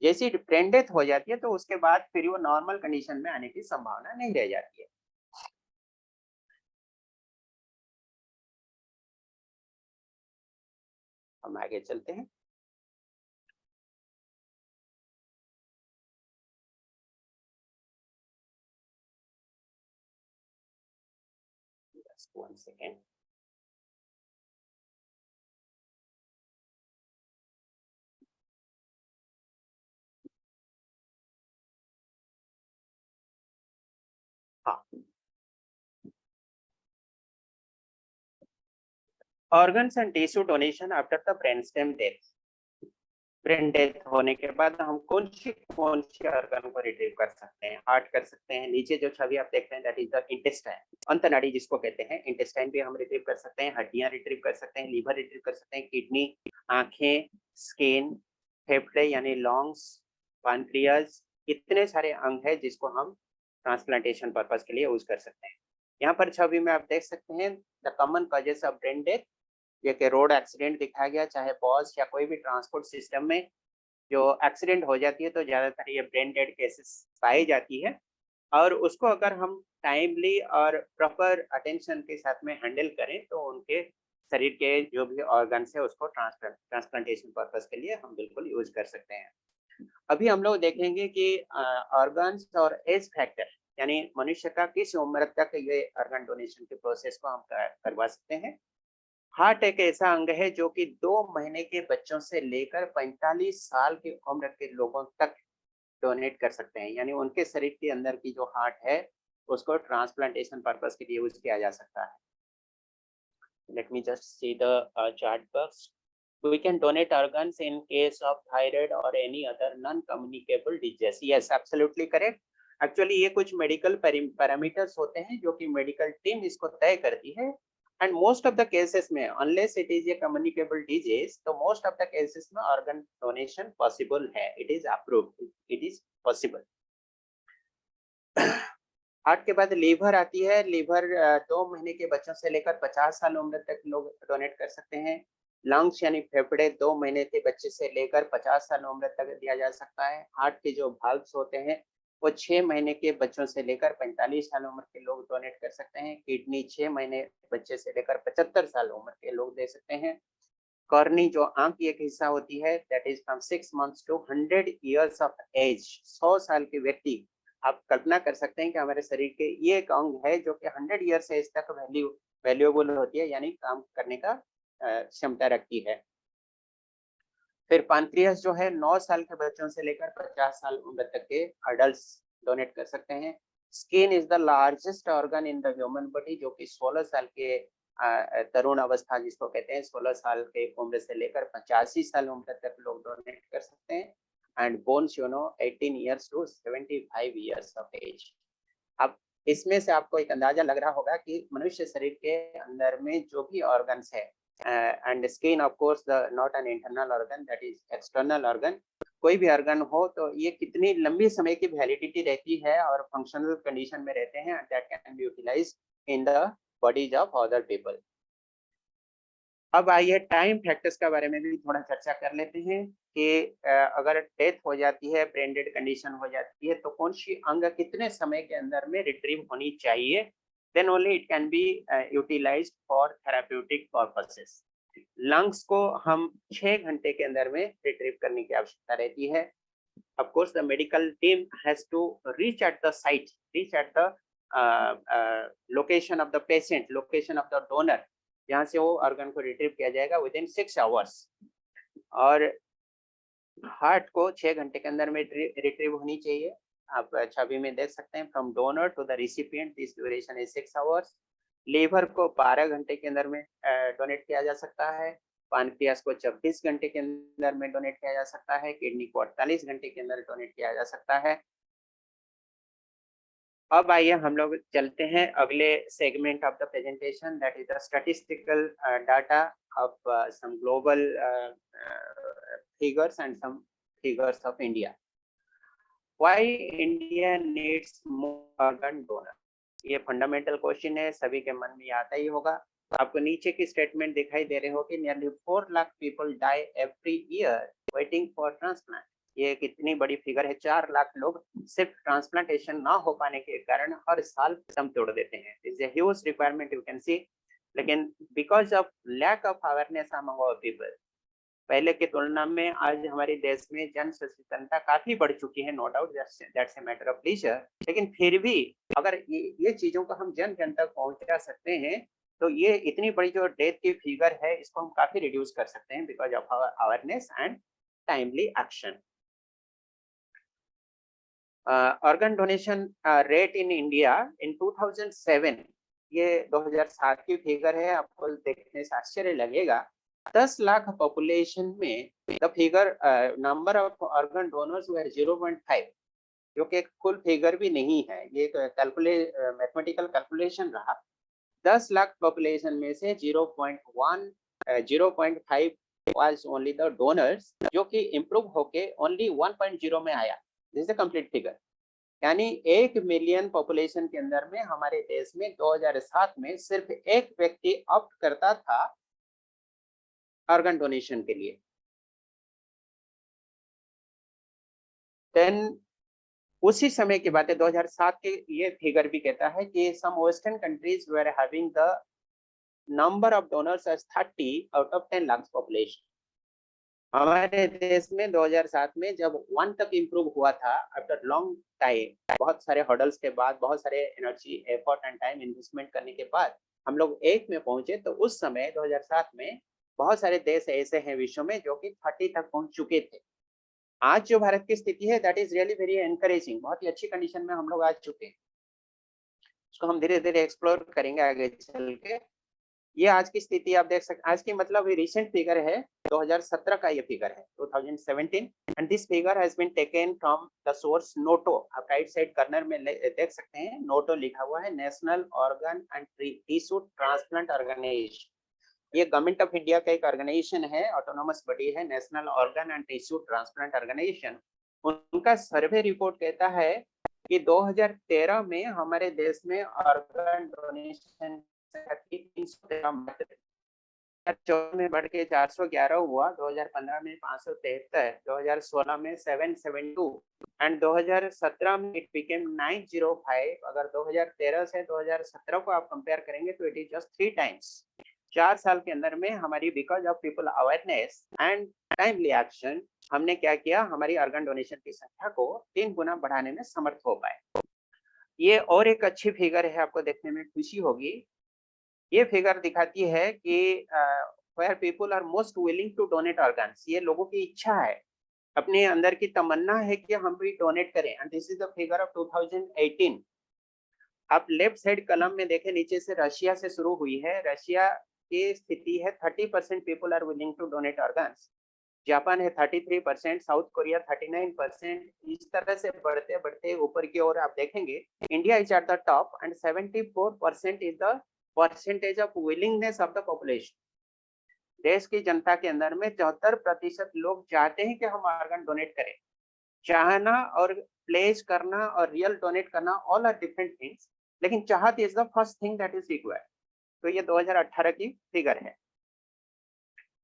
जैसी ब्रेन डेथ हो जाती है तो उसके बाद फिर वो नॉर्मल कंडीशन में आने की संभावना नहीं रह जाती है। हम आगे चलते हैं। Just 1 second. हाँ, organs and tissue donation after the brainstem death. Brain death होने के बाद हम कौन सी ऑर्गन को रिट्रीव कर सकते हैं? हार्ट कर सकते हैं। नीचे जो छवि आप देख रहे हैं दैट इज द इंटेस्टाइन, अंतनाड़ी जिसको कहते हैं। इंटेस्टाइन भी हम रिट्रीव कर सकते हैं, हड्डियां रिट्रीव कर सकते हैं, लीवर रिट्रीव कर सकते हैं, किडनी, आंखें, स्किन, फेफड़े यानी लंग्स, पैनक्रियाज, इतने सारे अंग है जिसको हम ट्रांसप्लांटेशन पर्पस के लिए यूज कर सकते हैं। यहाँ पर छवि में आप देख सकते हैं the common causes of brain death. ये कि रोड एक्सीडेंट दिखाया गया, चाहे बस या कोई भी ट्रांसपोर्ट सिस्टम में जो एक्सीडेंट हो जाती है तो ज़्यादातर ये ब्रेन डेड केसेस पाई जाती है, और उसको अगर हम टाइमली और प्रॉपर अटेंशन के साथ में हैंडल करें तो उनके शरीर के जो भी ऑर्गन्स है उसको ट्रांसप्लांटेशन पर्पस के लिए हम बिल्कुल यूज कर सकते हैं। अभी हम लोग देखेंगे कि ऑर्गन्स और एज फैक्टर यानी मनुष्य का किस उम्र तक ये ऑर्गन डोनेशन के प्रोसेस को हम करवा सकते हैं। हार्ट एक ऐसा अंग है जो कि 2 महीने के बच्चों से लेकर 45 साल की उम्र के लोगों तक डोनेट कर सकते हैं, यानी उनके शरीर के अंदर की जो हार्ट है उसको ट्रांसप्लांटेशन पर्पस के लिए यूज किया जा सकता है। Let me just see the chart box. We can donate organs in case of thyroid or any other non-communicable disease. Yes, absolutely correct. Actually ये कुछ मेडिकल पैरामीटर्स होते हैं जो कि मेडिकल टीम इसको तय करती है, and most of the cases में unless it is a communicable disease तो मोस्ट ऑफ द केसेस में ऑर्गन डोनेशन पॉसिबल है। It is approved, it is possible. Heart के बाद लीवर आती है। लीवर 2 महीने के बच्चों से लेकर 50 साल उम्र तक लोग डोनेट कर सकते हैं। लंग्स यानी फेफड़े 2 महीने के बच्चे से लेकर 50 साल उम्र तक दिया जा सकता है। हार्ट के जो वाल्व्स होते हैं वो 6 महीने के बच्चों से लेकर 45 साल उम्र के लोग डोनेट कर सकते हैं। किडनी 6 महीने बच्चे से लेकर 75 साल उम्र के लोग दे सकते हैं। कॉर्नी जो आंख की एक हिस्सा होती है that is from 6 months to 100 years of age. 100 साल के व्यक्ति, आप कल्पना कर सकते हैं कि हमारे शरीर के ये एक अंग है जो कि 100 ईयर्स एज तक वैल्यूएबल होती है, यानी काम करने का क्षमता रखती है। फिर पैनक्रियास जो है 9 साल के बच्चों से लेकर 50 साल उम्र तक के अडल्ट्स डोनेट कर सकते हैं। Skin is the largest organ in the human body, जो कि 16 साल के तरुण अवस्था जिसको कहते हैं, 16 साल के उम्र से लेकर 85 साल उम्र तक लोग डोनेट कर सकते हैं। And bones 18 years to 75 years of age. अब इसमें से आपको एक अंदाजा लग रहा होगा कि मनुष्य शरीर के अंदर में जो भी ऑर्गन्स है, and skin of course the not an internal organ, that is external organ, कोई भी ऑर्गन हो तो ये कितनी लंबी समय की वैलिडिटी रहती है और फंक्शनल कंडीशन में रहते हैं, that can be utilized in the bodies of other people. अब आइए टाइम फैक्टर्स के बारे में भी थोड़ा चर्चा कर लेते हैं कि अगर डेथ हो जाती है, ब्रेन डेड कंडीशन हो जाती है तो कौन सी अंग कितने समय के अंदर में रिट्रीव होनी चाहिए, then only it can be utilized for therapeutic purposes. Lungs को हम 6 घंटे के अंदर में रिट्रीव करने की आवश्यकता रहती है। Of course, the medical team has to reach at the site, reach at the location of the patient, location of the donor, जहाँ से वो ऑर्गन को रिट्रीव किया जाएगा within 6 hours. और हार्ट को 6 घंटे के अंदर में रिट्रीव होनी चाहिए। आप छवि में देख सकते हैं from donor to the recipient this duration is 6 hours. Liver को 12 घंटे के अंदर में डोनेट किया जा सकता है। पैनक्रियास को 24 घंटे के अंदर में डोनेट किया जा सकता है। किडनी को 48 घंटे के अंदर डोनेट किया जा सकता है। अब आइए हम लोग चलते हैं अगले segment of the presentation, that is the statistical data of some global figures and some figures of India. Why India needs more organ donor, ये फंडामेंटल क्वेश्चन है, सभी के मन में आता ही होगा। आपको नीचे की स्टेटमेंट दिखाई दे रहे हो कि nearly 4 lakh people die every year waiting for transplant. ये कितनी बड़ी फिगर है, 4 लाख लोग सिर्फ ट्रांसप्लांटेशन ना हो पाने के कारण हर साल दम तोड़ देते हैं। It's a huge requirement you can see, लेकिन because of lack of awareness among our people, पहले की तुलना में आज हमारे देश में जन सचेतनता काफी बढ़ चुकी है, no doubt, that's a matter of pleasure. लेकिन फिर भी अगर ये चीजों को हम जन जन तक पहुंचा सकते हैं तो ये इतनी बड़ी जो डेथ की फिगर है इसको हम काफी रिड्यूस कर सकते हैं because of our awareness and timely action. Organ donation rate in India in 2007, ये 2007 की फिगर है, आपको देखने से आश्चर्य लगेगा। 10 लाख पॉपुलेशन में the figure number of organ donors were 0.5, जो कि एक फुल फिगर भी नहीं है, ये तो मैथमेटिकल कैलकुलेशन रहा। 10 लाख पॉपुलेशन में से 0.5 वाज ओनली द डोनर्स, जो कि इम्प्रूव होके ओनली 1.0 में आया। This is the complete figure, यानी 1 मिलियन पॉपुलेशन के अंदर में हमारे देश में 2007 में सिर्फ एक व्यक्ति ऑप्ट करता था ऑर्गन डोनेशन के लिए। देन उसी समय की बात है, 2007 के ये फिगर भी कहता है कि some western countries were having the number of donors as 30 out of 10 lakh population. हमारे देश में 2007 में जब 1 तक इम्प्रूव हुआ था आफ्टर लॉन्ग टाइम, बहुत सारे हर्डल्स के बाद, बहुत सारे energy, effort and time investment करने के बाद हम लोग 1 में पहुंचे। तो उस समय 2007 में बहुत सारे देश ऐसे हैं विश्व में जो कि 30 तक पहुंच चुके थे। आज जो भारत की स्थिति है that is really very encouraging, बहुत ही अच्छी कंडीशन में हम लोग आ चुके हैं। इसको हम धीरे धीरे एक्सप्लोर करेंगे आगे चल के। ये आज की स्थिति आप देख सकते, आज की मतलब रिसेंट फिगर है, 2017 का ये फिगर है, 2017, and this figure has been taken from the source NOTTO. आप राइट साइड कॉर्नर में देख सकते हैं नोटो लिखा हुआ है, national organ and tissue transplant organisation. ये गवर्नमेंट ऑफ इंडिया का एक ऑर्गेनाइजेशन है, ऑटोनोमस बॉडी है, national organ and tissue transplant organisation. उनका सर्वे रिपोर्ट कहता है कि 2013 में हमारे देश में ऑर्गन डोनेशन 314 में बढ़ के 411 हुआ, 2015 में 573, 2016 में 772 एंड 2017 में इट बिकेम 905। अगर 2013 से 2017 को आप कंपेयर करेंगे तो इट इज जस्ट 3 टाइम्स। 4 साल के अंदर में हमारी because of people awareness and timely action हमने क्या किया, हमारी ऑर्गन डोनेशन की संख्या को 3 गुना बढ़ाने में समर्थ हो पाए। ये और एक अच्छी फिगर है, आपको देखने में खुशी होगी। ये फिगर दिखाती है कि where people are most willing to donate organs, ये लोगों की इच्छा है, अपने अंदर की तमन्ना है कि हम भी डोनेट करें। And this is the figure of 2018। आप लेफ्ट साइड कलम में देखें, नीचे से रशिया से शुरू हुई है, रशिया की स्थिति है 30% people are willing to donate organs, Japan है 33%, साउथ कोरिया 39%। इस तरह से बढ़ते बढ़ते ऊपर की ओर आप देखेंगे India is at the top and 74% is the percentage of willingness of the population. देश की जनता के अंदर में 74% लोग चाहते हैं कि हम ऑर्गन डोनेट करें। चाहना और प्लेस करना और रियल डोनेट करना ऑल आर डिफरेंट थिंग्स, लेकिन चाहत is the first thing that is required. तो ये 2018 की फिगर है।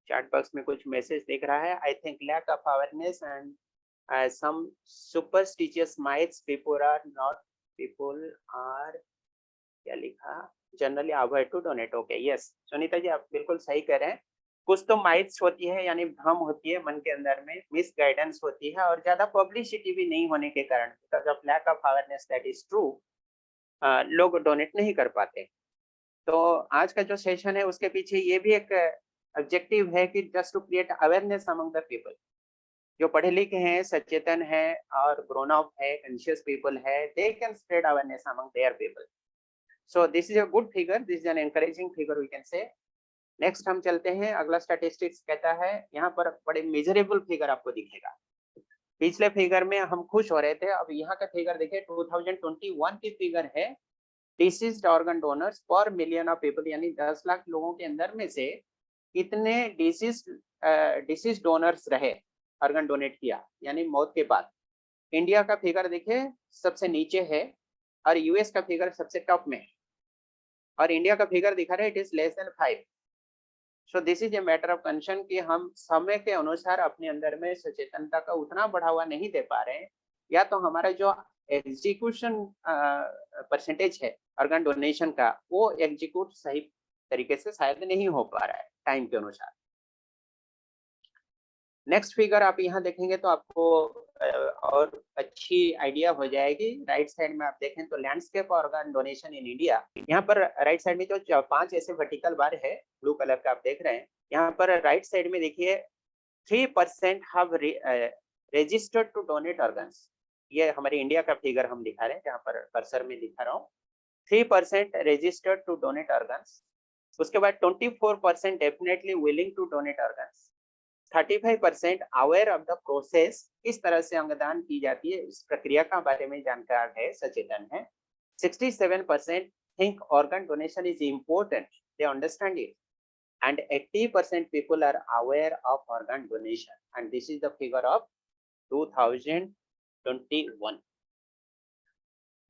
चैट बॉक्स में कुछ मैसेज दिख रहा है, I think lack of awareness and some superstitious myths people are क्या लिखा, generally avoid to donate. Okay, yes Sunita ji आप बिल्कुल सही कह रहे हैं। कुछ तो माइट्स होती है, यानी भ्रम होती है मन के अंदर में, मिस गाइडेंस होती है, और ज्यादा पब्लिसिटी भी नहीं होने के कारण, because of lack of awareness that is true, लोग डोनेट नहीं कर पाते। तो आज का जो सेशन है उसके पीछे ये भी एक ऑब्जेक्टिव है कि just to create awareness among the people. जो पढ़े लिखे हैं, सचेतन है और ग्रोन अप है, कॉन्शियस पीपल है, they can spread awareness among their people. So this is a good figure, this is an encouraging figure we can say. Next हम चलते हैं, अगला स्टैटिस्टिक्स कहता है, यहाँ पर बड़े मेजरेबल फिगर आपको दिखेगा। पिछले फिगर में हम खुश हो रहे थे, अब यहाँ का फिगर देखिए 2021 की फिगर है डिसीज्ड ऑर्गन डोनर्स पर मिलियन ऑफ पीपल, यानी 10 लाख लोगों के अंदर में से कितने डिसीज डोनर्स रहे, ऑर्गन डोनेट किया यानी मौत के बाद। इंडिया का फिगर देखिए सबसे नीचे है और यूएस का फिगर सबसे टॉप में है, और इंडिया का फिगर दिखा रहा है it is less than 5। So this is a matter of concern कि हम समय के अनुसार अपने अंदर में सचेतनता का उतना बढ़ावा नहीं दे पा रहे हैं, या तो हमारा जो एग्जीक्यूशन परसेंटेज है ऑर्गन डोनेशन का वो एग्जीक्यूट सही तरीके से शायद नहीं हो पा रहा है टाइम के अनुसार। नेक्स्ट फिगर आप यहाँ देखेंगे तो आपको और अच्छी आइडिया हो जाएगी। राइट साइड में आप देखें तो landscape organ donation in India, यहाँ पर राइट साइड में जो 5 ऐसे वर्टिकल बार है ब्लू कलर का आप देख रहे हैं, यहाँ पर राइट साइड में देखिए 3% have registered to donate organs. ये हमारे इंडिया का फिगर हम दिखा रहे हैं, जहाँ पर कर्सर में दिखा रहा हूँ 3% रजिस्टर्ड टू डोनेट ऑर्गन्स। उसके बाद 24% definitely willing to donate organs, 35% aware of the process, किस तरह से अंगदान की जाती है इस प्रक्रिया का बारे में जानकार है, सचेतन है। 67% think organ donation is important, they understand it, and 80% people are aware of organ donation, and this is the figure of 2021।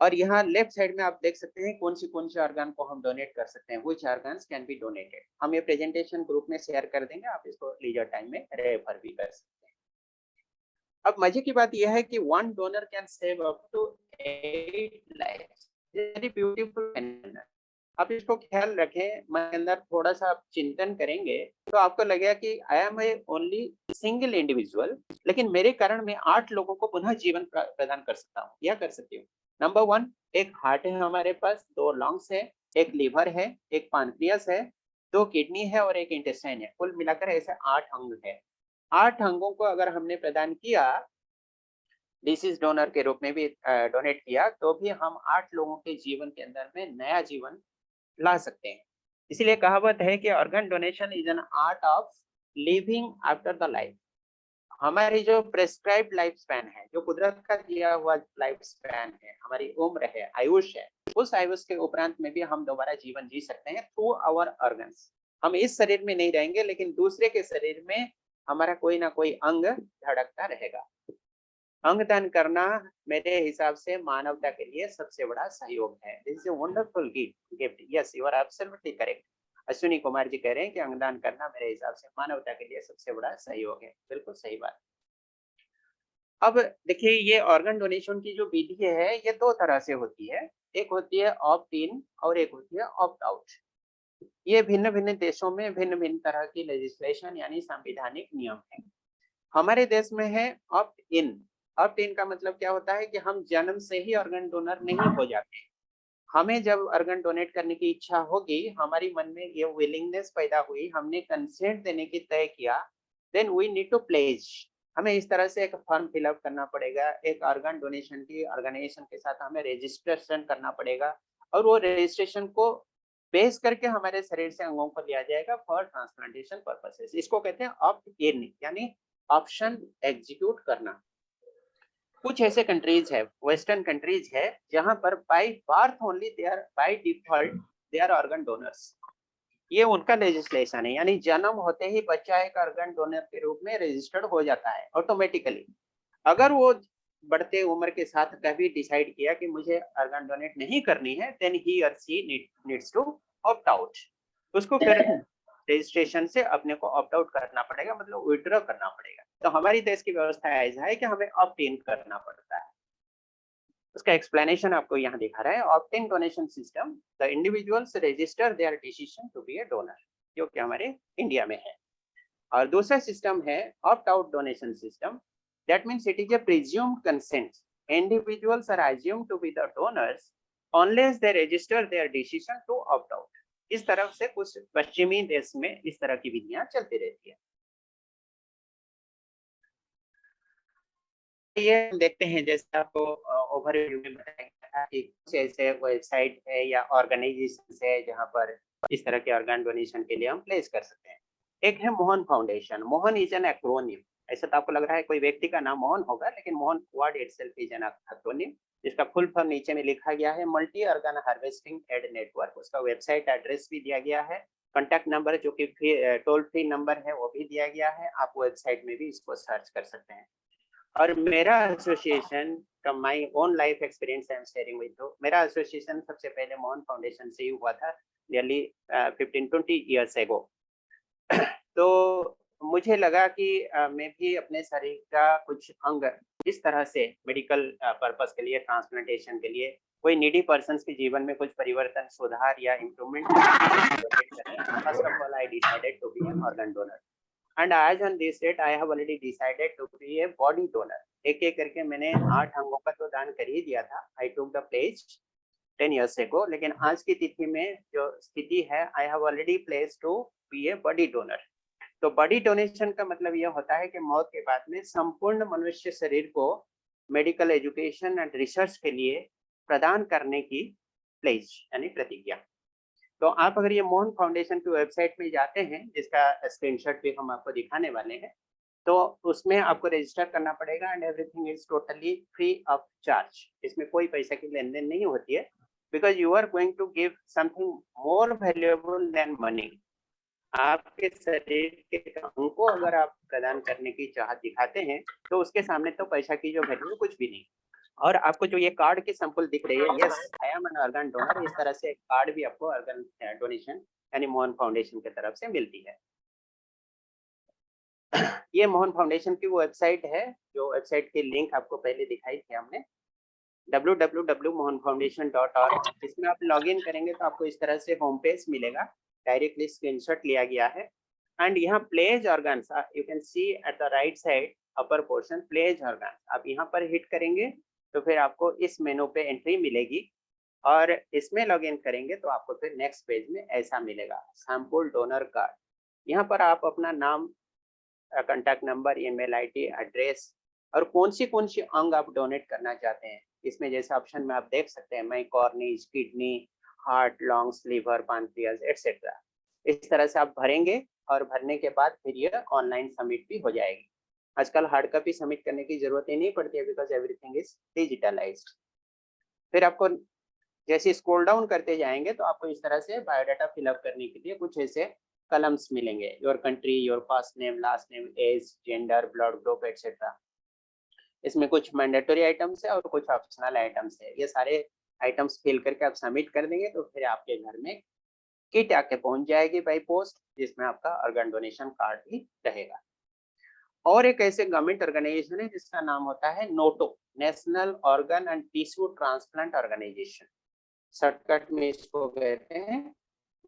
और यहाँ लेफ्ट साइड में आप देख सकते हैं कौन से ऑर्गन को हम डोनेट कर सकते हैं, which organs can be donated। हम ये प्रेजेंटेशन ग्रुप में शेयर कर देंगे, आप इसको लीजर टाइम में रेफर भी कर सकते हैं। अब मजे की बात यह है कि 1 donor can save up to 8 lives, very beautiful। आप इसको ख्याल रखें, मन के अंदर थोड़ा सा आप चिंतन करेंगे तो आपको लगेगा कि I am a only single individual, लेकिन मेरे कारण मैं 8 लोगों को पुनः जीवन प्रदान कर सकता हूँ या कर सकती हूँ। नंबर 1, एक हार्ट है हमारे पास, 2 लंग्स है, एक लिवर है, एक पानक्रियास है, 2 किडनी है और एक इंटेस्टाइन है। कुल मिलाकर ऐसे 8 अंग है। 8 अंगों को अगर हमने प्रदान किया, डिसीज डोनर के रूप में भी डोनेट किया, तो भी हम 8 लोगों के जीवन के अंदर में नया जीवन ला सकते हैं। इसलिए कहावत है कि organ donation is an art of living after the life. हमारी जो प्रेस्क्राइब्ड लाइफ स्पैन है, जो कुदरत का दिया हुआ लाइफ स्पैन है, हमारी उम्र है, आयुष है, उस आयुष के उपरांत में भी हम दोबारा जीवन जी सकते हैं थ्रू आवर ऑर्गन्स। हम इस शरीर में नहीं रहेंगे, लेकिन दूसरे के शरीर में हमारा कोई ना कोई अंग धड़कता रहेगा। अंगदान करना मेरे हिसाब से मानवता के लिए सबसे बड़ा सहयोग है। This is a wonderful gift. Yes, you are absolutely correct. Ashwini Kumar ji कह रहे हैं कि अंगदान करना मेरे हिसाब से मानवता के लिए सबसे बड़ा सहयोग है। बिल्कुल सही बात। अब देखिए, ये ऑर्गन डोनेशन की जो विधि है ये 2 तरह से होती है। एक होती है ऑप्ट इन और एक होती है ऑप्ट आउट। ये भिन्न भिन्न देशों में भिन्न भिन्न तरह की लेजिस्लेशन यानी संवैधानिक नियम है। हमारे देश में है ऑप्ट इन। ऑप्ट इन का मतलब क्या होता है कि हम जन्म से ही ऑर्गन डोनर नहीं हो जाते। हमें जब ऑर्गन डोनेट करने की इच्छा होगी, हमारी मन में ये विलिंगनेस पैदा हुई, हमने कंसेंट देने की तय किया, then we need to pledge. हमें इस तरह से एक फॉर्म फिलअप करना पड़ेगा, एक ऑर्गन डोनेशन की ऑर्गेनाइजेशन के साथ हमें रजिस्ट्रेशन करना पड़ेगा, और वो रजिस्ट्रेशन को बेस करके हमारे शरीर से अंगों को लिया जाएगा फॉर ट्रांसप्लांटेशन पर्पसेस। इसको कहते हैं ऑप्ट इन, यानी ऑप्शन एग्जीक्यूट करना। कुछ ऐसे कंट्रीज है, वेस्टर्न कंट्रीज है, जहां पर by birth only they are by default they are organ donors. ये उनका लेजिस्लेशन है, यानी जन्म होते ही बच्चा एक ऑर्गन डोनर के रूप में रजिस्टर्ड हो जाता है ऑटोमेटिकली। अगर वो बढ़ते उम्र के साथ कभी डिसाइड किया कि मुझे ऑर्गन डोनेट नहीं करनी है, देन ही और सी नीड्स टू ऑप्ट आउट। उसको फिर रजिस्ट्रेशन से अपने को ऑप्ट आउट करना पड़ेगा, मतलब विड्रॉ करना पड़ेगा। तो हमारी देश की व्यवस्था ऐसा है कि हमें ऑप्ट इन करना पड़ता है। उसका एक्सप्लेनेशन आपको यहाँ दिखा रहा है। Opt in donation system, the individuals register their decision to be a donor, जो कि हमारे इंडिया में है। और दूसरा सिस्टम है opt out donation system. That means it is a presumed consent. Individuals are assumed to be the donors unless they register their decision to opt out. इस तरफ से कुछ पश्चिमी देश में इस तरह की विधियां चलती रहती है। ये देखते हैं, जैसे आपको ओवरव्यू में बताया था कि कुछ ऐसे वेबसाइट है या ऑर्गेनाइजेशन है जहां पर इस तरह के ऑर्गन डोनेशन के लिए हम प्लेस कर सकते हैं। एक है Mohan foundation. Mohan is an acronym, ऐसा तो आपको लग रहा है कोई व्यक्ति का नाम मोहन होगा, लेकिन Mohan word itself is an acronym, जिसका फुल फॉर्म नीचे में लिखा गया है, multi organ harvesting aid network. उसका वेबसाइट एड्रेस भी दिया गया है, कॉन्टैक्ट नंबर जो कि टोल फ्री नंबर है वो भी दिया गया है, आप वेबसाइट में भी इसको सर्च कर सकते हैं। और मेरा association from my own life experience I am sharing with you, मेरा एसोसिएशन सबसे पहले मोहन फाउंडेशन से ही हुआ था, नियरली 15-20 ईयर्स एगो। तो मुझे लगा कि मैं भी अपने शरीर का कुछ अंग इस तरह से मेडिकल पर्पस के लिए, ट्रांसप्लांटेशन के लिए, कोई नीडी पर्सन के जीवन में कुछ परिवर्तन, सुधार या improvement first of all I decided to be an organ donor and आज on this date I have already decided to be a body donor. एक एक करके मैंने 8 अंगों का तो दान कर ही दिया था, I took the pledge 10 years ago, लेकिन आज की तिथि में जो स्थिति है, I have already place to be a body donor. तो बॉडी डोनेशन का मतलब यह होता है कि मौत के बाद में संपूर्ण मनुष्य शरीर को मेडिकल एजुकेशन एंड रिसर्च के लिए प्रदान करने की प्लेज यानी प्रतिज्ञा। तो आप अगर ये मोहन फाउंडेशन की वेबसाइट में जाते हैं, जिसका स्क्रीनशॉट भी हम आपको दिखाने वाले हैं, तो उसमें आपको रजिस्टर करना पड़ेगा and everything is totally free of charge. इसमें कोई पैसा की लेन देन नहीं होती है, because you are going to give something more valuable than money. आपके शरीर के अंग को अगर आप प्रदान करने की चाहत दिखाते हैं, तो उसके सामने तो पैसा की जो वैल्यू है कुछ भी नहीं। और आपको जो ये कार्ड की सैंपल दिख रही है, yes I am N organ donor, इस तरह से कार्ड भी आपको ऑर्गन डोनेशन यानी मोहन फाउंडेशन की तरफ से मिलती है। ये मोहन फाउंडेशन की वो वेबसाइट है, जो वेबसाइट की लिंक आपको पहले दिखाई थी हमने, www.mohanfoundation.org। इसमें आप लॉगिन करेंगे तो आपको इस तरह से होम पेज मिलेगा, डायरेक्टली स्क्रीनशॉट लिया गया है। एंड यहाँ pledge organs you can see at the right side upper portion, pledge organs, आप यहाँ पर हिट करेंगे तो फिर आपको इस मेनू पे एंट्री मिलेगी और इसमें लॉगिन करेंगे तो आपको फिर नेक्स्ट पेज में ऐसा मिलेगा, सैंपल डोनर कार्ड। यहाँ पर आप अपना नाम, contact number, email ID, address और कौन सी अंग आप डोनेट करना चाहते हैं, इसमें जैसे ऑप्शन में आप देख सकते हैं, मैं corneas, kidney, heart, lungs, liver, pancreas etcetera. इस तरह से आप भरेंगे और भरने के बाद फिर ये ऑनलाइन सबमिट भी हो जाएगी। आजकल हार्ड कॉपी सबमिट करने की जरूरत ही नहीं पड़ती है, बिकॉज एवरीथिंग इज डिजिटलाइज्ड। फिर आपको जैसे स्क्रॉल डाउन करते जाएंगे तो आपको इस तरह से बायोडाटा फिलअप करने के लिए कुछ ऐसे कलम्स मिलेंगे, your country, your first name, last name, age, gender, blood group etcetera. इसमें कुछ मैंडेटरी आइटम्स है और कुछ ऑप्शनल आइटम्स है। ये सारे आइटम्स फिल करके आप सबमिट कर देंगे तो फिर आपके घर में किट आके पहुंच जाएगी बाय पोस्ट, जिसमें आपका ऑर्गन डोनेशन कार्ड भी रहेगा। और एक ऐसे गवर्नमेंट ऑर्गेनाइजेशन है जिसका नाम होता है NOTTO, national organ and tissue transplant organisation, shortcut में इसको कहते हैं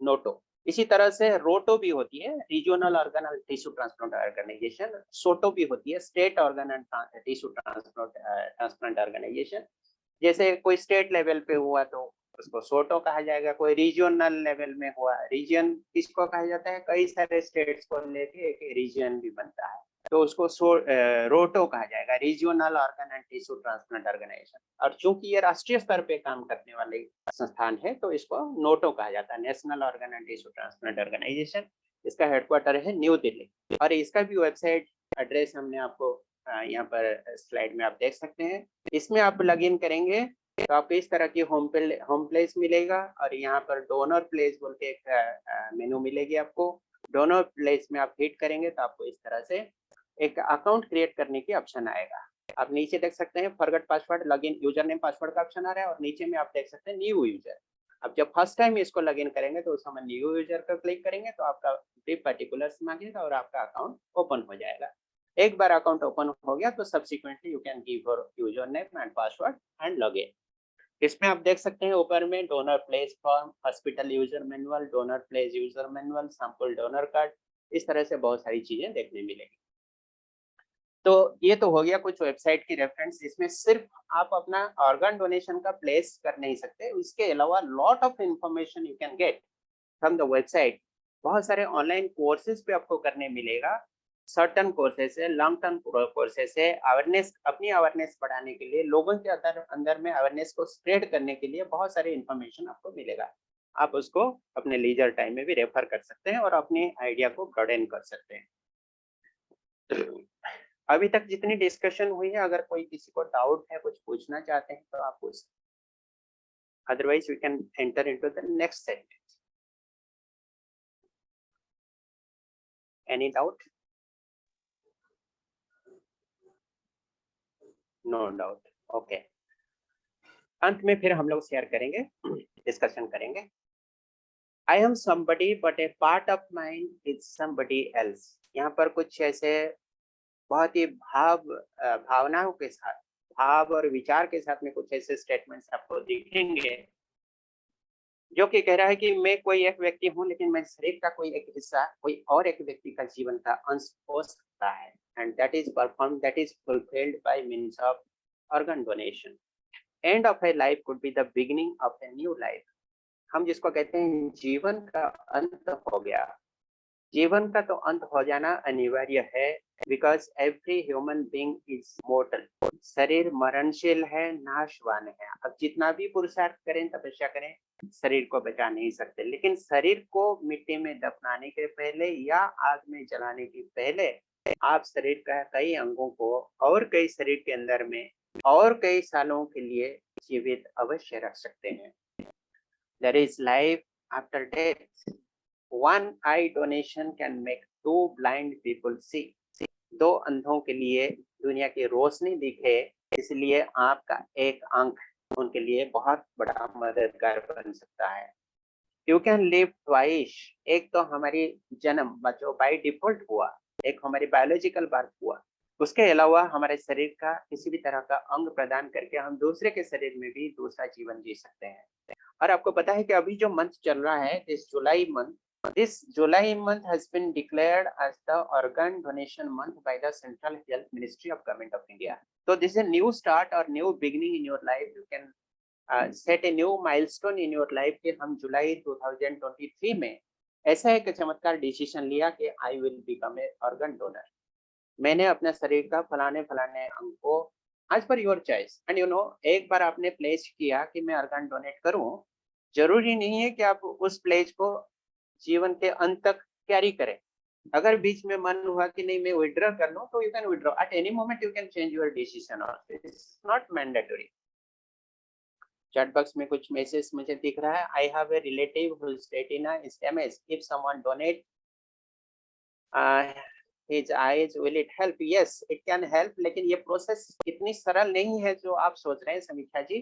नोटो। इसी तरह से रोटो भी होती है, regional organ and tissue transplant organisation, SOTTO भी होती है, state organ and tissue transplant organisation. जैसे कोई स्टेट लेवल पे हुआ तो उसको सोटो कहा जाएगा, कोई रीजनल लेवल में हुआ, रीजन किसको कहा जाता है, कई सारे स्टेट्स को लेके एक रीजन भी बनता है तो उसको रोटो कहा जाएगा, regional organ and tissue transplant organisation. और चूंकि ये राष्ट्रीय स्तर पे काम करने वाले संस्थान है तो इसको नोटो कहा जाता है, national organ and tissue transplant organisation. इसका हेडक्वार्टर है न्यू दिल्ली और इसका भी वेबसाइट एड्रेस हमने आपको यहाँ पर स्लाइड में आप देख सकते हैं। इसमें आप लॉगिन करेंगे तो आपको इस तरह की होम प्लेस मिलेगा और यहाँ पर डोनर प्लेस बोल के एक मेनू मिलेगी आपको। डोनर प्लेस में आप हिट करेंगे तो आपको इस तरह से एक अकाउंट क्रिएट करने की ऑप्शन आएगा। आप नीचे देख सकते हैं forget password, login user name password का ऑप्शन आ रहा है और नीचे में आप देख सकते हैं न्यू यूजर। अब जब फर्स्ट टाइम इसको लॉगिन करेंगे तो उस समय न्यू यूजर पर क्लिक करेंगे तो आपका ब्रीफ पर्टिकुलर्स मांगेगा और आपका अकाउंट ओपन हो जाएगा। एक बार अकाउंट ओपन हो गया तो subsequently you can give your user name and password and login. इसमें आप देख सकते हैं ऊपर में donor place form, hospital user manual, donor place user manual, sample donor card, इस तरह से बहुत सारी चीजें देखने मिलेगी। तो ये तो हो गया कुछ वेबसाइट की रेफरेंस। इसमें सिर्फ आप अपना ऑर्गन डोनेशन का प्लेस कर नहीं सकते, इसके अलावा lot of information you can get from the website. बहुत सारे ऑनलाइन कोर्सेज पे आपको करने मिलेगा, सर्टन कोर्सेज है, लॉन्ग टर्म कोर्सेज है, अवेयरनेस, अपनी अवेयरनेस बढ़ाने के लिए, लोगों के अंदर में अवेयरनेस को स्प्रेड करने के लिए बहुत सारे इन्फॉर्मेशन आपको मिलेगा। आप उसको अपने लीजर टाइम में भी रेफर कर सकते हैं और अपने आइडिया को ब्रॉडेन कर सकते हैं। अभी तक जितनी डिस्कशन हुई है, अगर कोई किसी को डाउट है, कुछ पूछना चाहते हैं तो आप पूछ, otherwise we can enter into the next segment. Any doubt? No doubt, okay. अंत में फिर हम लोग शेयर करेंगे, डिस्कशन करेंगे। I am somebody but a part of mind is somebody else। यहाँ पर कुछ ऐसे बहुत ही भावनाओं के साथ, भाव और विचार के साथ में कुछ ऐसे स्टेटमेंट्स आपको दिखेंगे जो कि कह रहा है कि मैं कोई एक व्यक्ति हूँ, लेकिन मैं शरीर का कोई एक हिस्सा कोई और एक व्यक्ति का जीवन का अंश हो सकता है, and that is perform, that is fulfilled by means of organ donation. End of A life could be the beginning of a new life. हम जिसको कहते हैं जीवन का अंत हो गया, जीवन का तो अंत हो जाना अनिवार्य है, because every human being is mortar. शरीर मरणशील है, नाशवान है। अब जितना भी पुरुषार्थ करें, तपस्या करें, शरीर को बचा नहीं सकते। लेकिन शरीर को मिट्टी में दफनाने के पहले या आग में जलाने के पहले आप शरीर का कई अंगों को और कई शरीर के अंदर में और कई सालों के लिए जीवित अवश्य रख सकते हैं। There is life after death. One eye donation can make two blind people see. दो अंधों के लिए दुनिया की रोशनी दिखे, इसलिए आपका एक आंख उनके लिए बहुत बड़ा मददगार बन सकता है। You can live twice। एक तो हमारी जन्म जो बाय डिफॉल्ट हुआ, एक हमारी बायोलॉजिकल बर्थ हुआ, उसके अलावा हमारे शरीर का किसी भी तरह का अंग प्रदान करके हम दूसरे के शरीर में भी दूसरा जीवन जी सकते हैं। और आपको पता है कि अभी जो मंथ चल रहा है, this July month has been declared as the organ donation month by the central health ministry of government of India. तो this is a new start और new beginning in your life. You can set a new milestone in your life कि हम जुलाई 2023 में ऐसा एक चमत्कार डिसीजन लिया कि I will become a organ donor. मैंने अपने शरीर का फलाने अंग को as per your choice, and you know, एक बार आपने प्लेज किया कि मैं ऑर्गन डोनेट करूं, जरूरी नहीं है कि आप उस प्लेज को जीवन के अंत तक कैरी करें। अगर बीच में मन हुआ कि नहीं मैं विड्रॉ कर लूं, तो you can withdraw at any moment, you can change your decision, और it's not mandatory. Chat box में कुछ मैसेज मुझे दिख रहा है। I have a relative whose retina is damaged, if someone donate his eyes, will it help? Yes, it can help, लेकिन ये प्रोसेस इतनी सरल नहीं है जो आप सोच रहे हैं समीक्षा जी।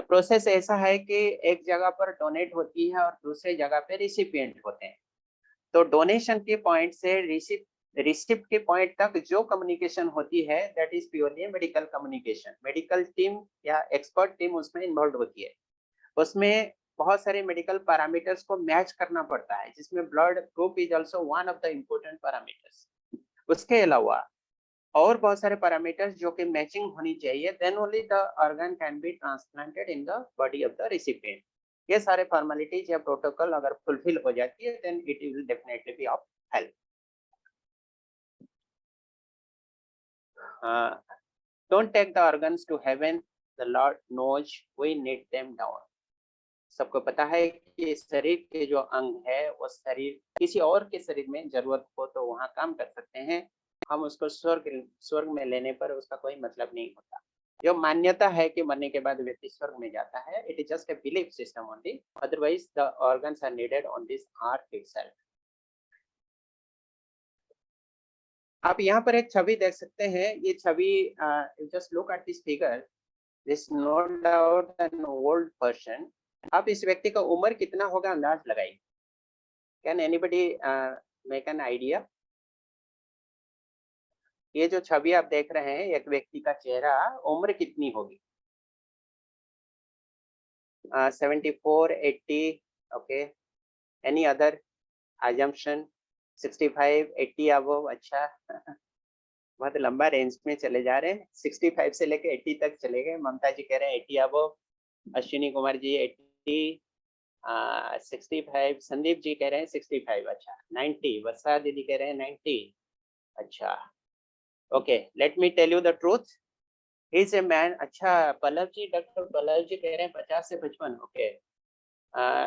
प्रोसेस ऐसा है कि एक जगह पर डोनेट होती है और दूसरे जगह पे रिसिपिएंट होते हैं। तो डोनेशन के पॉइंट से रिसिप्ट के पॉइंट तक जो कम्युनिकेशन होती है, that is purely medical communication. Medical team या एक्सपर्ट टीम उसमें इन्वॉल्व होती है। उसमें बहुत सारे मेडिकल पैरामीटर्स को मैच करना पड़ता है, जिसमें blood group is also one of the important parameters. उसके अलावा और बहुत सारे पैरामीटर्स जो कि मैचिंग होनी चाहिए, then only the organ can be transplanted in the body of the recipient. ये सारे फॉर्मेलिटीज या प्रोटोकॉल अगर फुलफिल हो जाती है, then it will definitely be of help. Don't take the organs to heaven, the lord knows we need them down. सबको पता है कि शरीर के जो अंग है, वो शरीर किसी और के शरीर में जरूरत हो तो वहाँ काम कर सकते हैं। हम उसको स्वर्ग में लेने पर उसका कोई मतलब नहीं होता। जो मान्यता है कि मरने के बाद व्यक्ति स्वर्ग में जाता है, it is just a belief system only, otherwise the organs are needed on this earth itself. आप यहाँ पर एक छवि देख सकते हैं। ये छवि, just look at this figure, this no doubt an old person. आप इस व्यक्ति का उम्र कितना होगा अंदाज लगाइए। Can anybody make an idea? ये जो छवि आप देख रहे हैं, एक व्यक्ति का चेहरा, उम्र कितनी होगी? 74, 80, okay. Any other assumption? 65, 80 above? अच्छा, बहुत लंबा रेंज में चले जा रहे हैं। 65 से लेके 80 तक चले गए। ममता जी कह रहे हैं 80 अबव, अश्विनी कुमार जी 80, 65, संदीप जी कह रहे हैं 65, अच्छा। 90, वर्षा दीदी कह रहे हैं 90, अच्छा। Okay, let me tell you the truth, he is a man. अच्छा, पल्लव जी, डॉक्टर पल्लव जी कह रहे हैं 50 से 55, okay.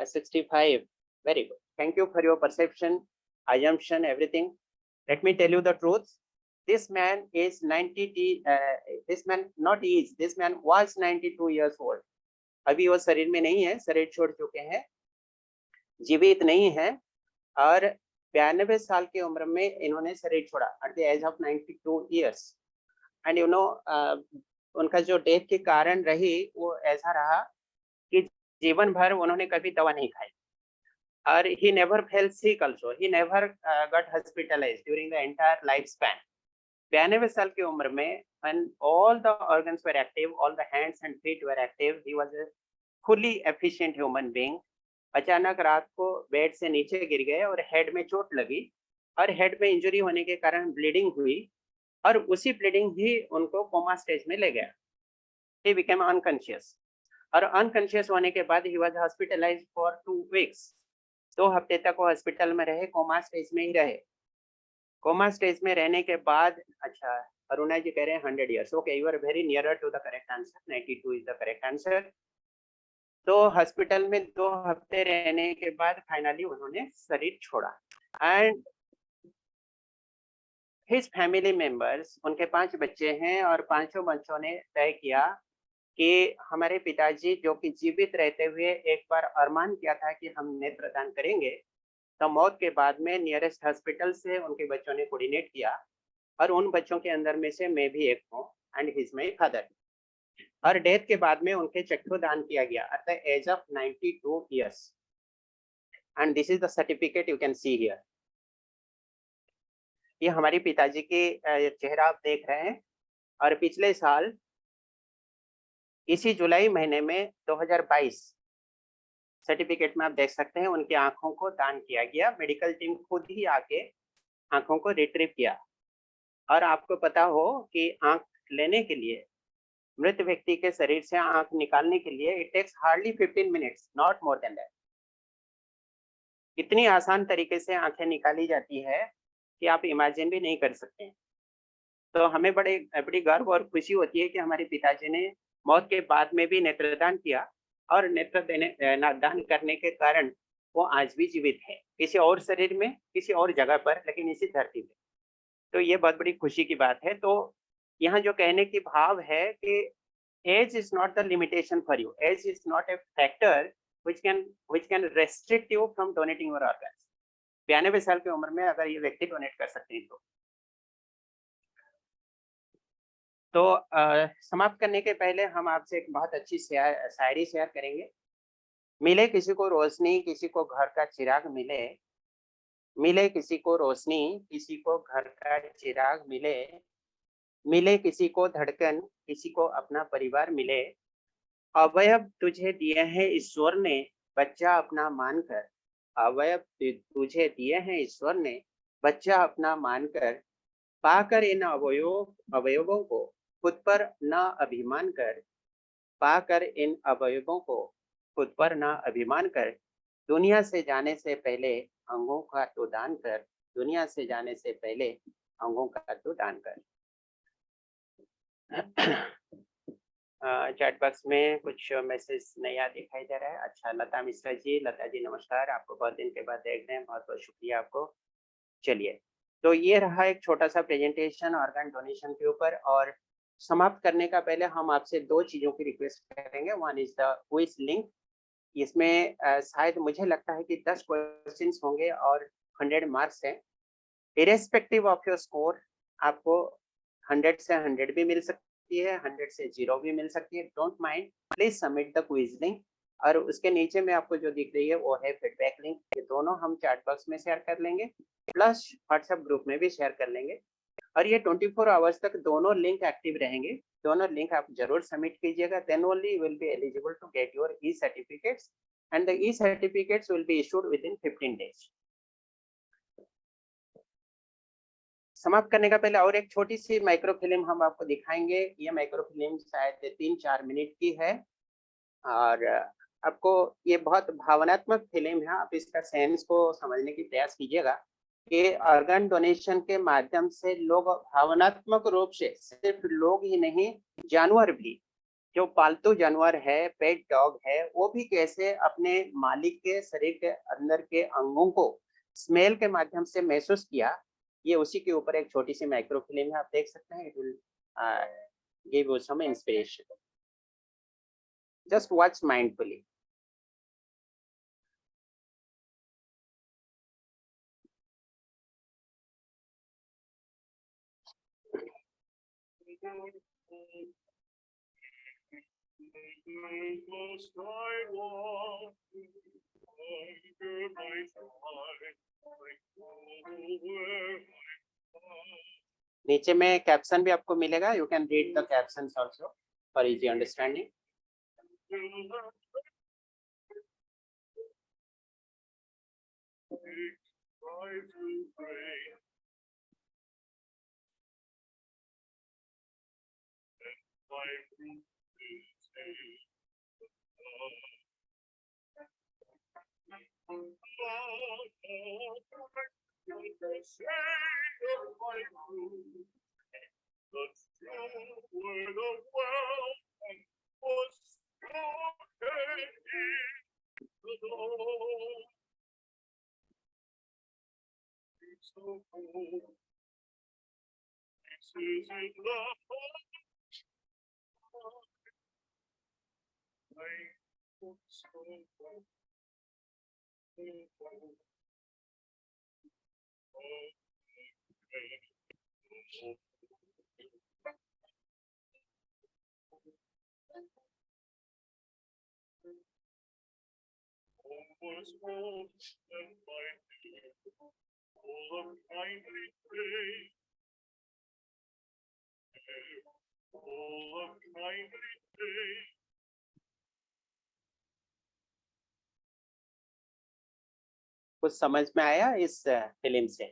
65, very good, thank you for your perception, assumption, everything. Let me tell you the truth, this man is this man was 92 years old. अभी वो शरीर में नहीं है, शरीर छोड़ चुके हैं, जीवित नहीं है, और 92 साल की उम्र में इन्होंने शरीर छोड़ा at the age of 92 years. And you no उनका जो डेथ के कारण रही वो ऐसा रहा कि जीवन भर उन्होंने कभी दवा नहीं खाई, और he never fell sick also, he never got hospitalized during the entire lifespan. 92 साल की उम्र में when all the organs were active, all the hands and feet were active, he was a fully efficient human being. अचानक रात को बेड से नीचे गिर गए और हेड में चोट लगी, और हेड में इंजरी होने के कारण ब्लीडिंग हुई, और उसी ब्लीडिंग ही उनको कोमा स्टेज में ले गया. He became unconscious, और अनकॉन्शियस होने के बाद he was hospitalised for 2 weeks. 2 हफ्ते तक वो हॉस्पिटल में रहे, कोमा स्टेज में ही रहे. कोमा स्टेज में रहने के बाद, अच्छा अरुणा जी कह रहे हैं 100 years. Okay, you are very nearer to the correct answer. 92 is the correct answer. तो हॉस्पिटल में 2 हफ्ते रहने के बाद फाइनली उन्होंने शरीर छोड़ा. एंड हिज फैमिली मेंबर्स, उनके 5 बच्चे हैं, और 5 बच्चों ने तय किया कि हमारे पिताजी जो कि जीवित रहते हुए एक बार अरमान किया था कि हम नेत्रदान करेंगे, तो मौत के बाद में नियरेस्ट हॉस्पिटल से उनके बच्चों ने कोऑर्डिनेट किया, और उन बच्चों के अंदर में से मैं भी एक हूँ, एंड हिज माय फादर. और डेथ के बाद में उनके चक्षुदान किया गया at the age of 92 years. And this is the certificate you can see here. ये हमारे पिताजी के चेहरा आप देख रहे हैं, और पिछले साल इसी जुलाई महीने में 2022 सर्टिफिकेट में आप देख सकते हैं उनकी आंखों को दान किया गया. मेडिकल टीम खुद ही आके आंखों को रिट्रीव किया. और आपको पता हो कि आंख लेने के लिए, मृत व्यक्ति के शरीर से आंख निकालने के लिए it takes hardly 15 minutes, not more than that. इतनी आसान तरीके से आंखें निकाली जाती है कि आप इमेजिन भी नहीं कर सकते. तो हमें बड़ी गर्व और खुशी होती है कि हमारे पिताजी ने मौत के बाद में भी नेत्रदान किया, और नेत्र दान करने के कारण वो आज भी जीवित है, किसी और शरीर में, किसी और जगह पर, लेकिन इसी धरती पे. तो ये बहुत बड़ी खुशी की बात है. तो यहाँ जो कहने की भाव है कि age is not the limitation for you, age is not a factor which can restrict you from donating your organs. 92 साल की उम्र में अगर ये व्यक्ति डोनेट कर सकते हैं तो समाप्त करने के पहले हम आपसे एक बहुत अच्छी शायरी शेयर करेंगे. मिले किसी को रोशनी, किसी को घर का चिराग मिले, मिले किसी को रोशनी, किसी को घर का चिराग मिले, मिले किसी को धड़कन, किसी को अपना परिवार मिले. अवयव तुझे दिए हैं ईश्वर ने, बच्चा अपना मानकर, अवयव तुझे दिए हैं ईश्वर ने, बच्चा अपना मानकर, पाकर इन अवयवों को खुद पर न अभिमान कर, पाकर इन अवयवों को खुद पर न अभिमान कर, दुनिया से जाने से पहले अंगों का तो दान कर, दुनिया से जाने से पहले अंगों का तो दान कर. चैट बॉक्स में कुछ मैसेज नया दिखाई दे रहा है. अच्छा, लता मिश्रा जी, लता जी नमस्कार, आपको बहुत दिन के बाद देख रहे हैं, बहुत बहुत शुक्रिया आपको. चलिए, तो ये रहा एक छोटा सा प्रेजेंटेशन ऑर्गन डोनेशन के ऊपर. और समाप्त करने का पहले हम आपसे 2 चीज़ों की रिक्वेस्ट करेंगे. One is the quiz link. इसमें शायद मुझे लगता है कि 10 क्वेश्चंस होंगे और 100 मार्क्स हैं. इरेस्पेक्टिव ऑफ योर स्कोर आपको 100 से 100 भी मिल सकती है, 100 से 0 भी मिल सकती है. Don't mind, please submit the quiz link. और उसके नीचे में आपको जो दिख रही है वो है फीडबैक लिंक. ये दोनों हम चैट बॉक्स में शेयर कर लेंगे, प्लस व्हाट्सएप ग्रुप में भी शेयर कर लेंगे. और ये 24 आवर्स तक दोनों लिंक एक्टिव रहेंगे. दोनों लिंक आप जरूर सबमिट कीजिएगा. Then only you will be eligible to get your e certificates, and the e certificates will be issued within 15 days. समाप्त करने का पहले और एक छोटी सी माइक्रो फिल्म हम आपको दिखाएंगे. ये माइक्रो फिल्म शायद 3-4 मिनट की है, और आपको ये बहुत भावनात्मक फिल्म है. आप इसका सेंस को समझने की प्रयास कीजिएगा कि ऑर्गन डोनेशन के माध्यम से लोग भावनात्मक रूप से, सिर्फ लोग ही नहीं, जानवर भी, जो पालतू जानवर है, पेट डॉग है, वो भी कैसे अपने मालिक के शरीर के अंदर के अंगों को स्मेल के माध्यम से महसूस किया, ये उसी के ऊपर एक छोटी सी माइक्रो फिल्म है, आप देख सकते हैं। It will give you some inspiration. Just watch mindfully. नीचे में कैप्शन भी आपको मिलेगा, you can read the captions also for easy understanding. कुछ समझ में आया इस फिल्म से?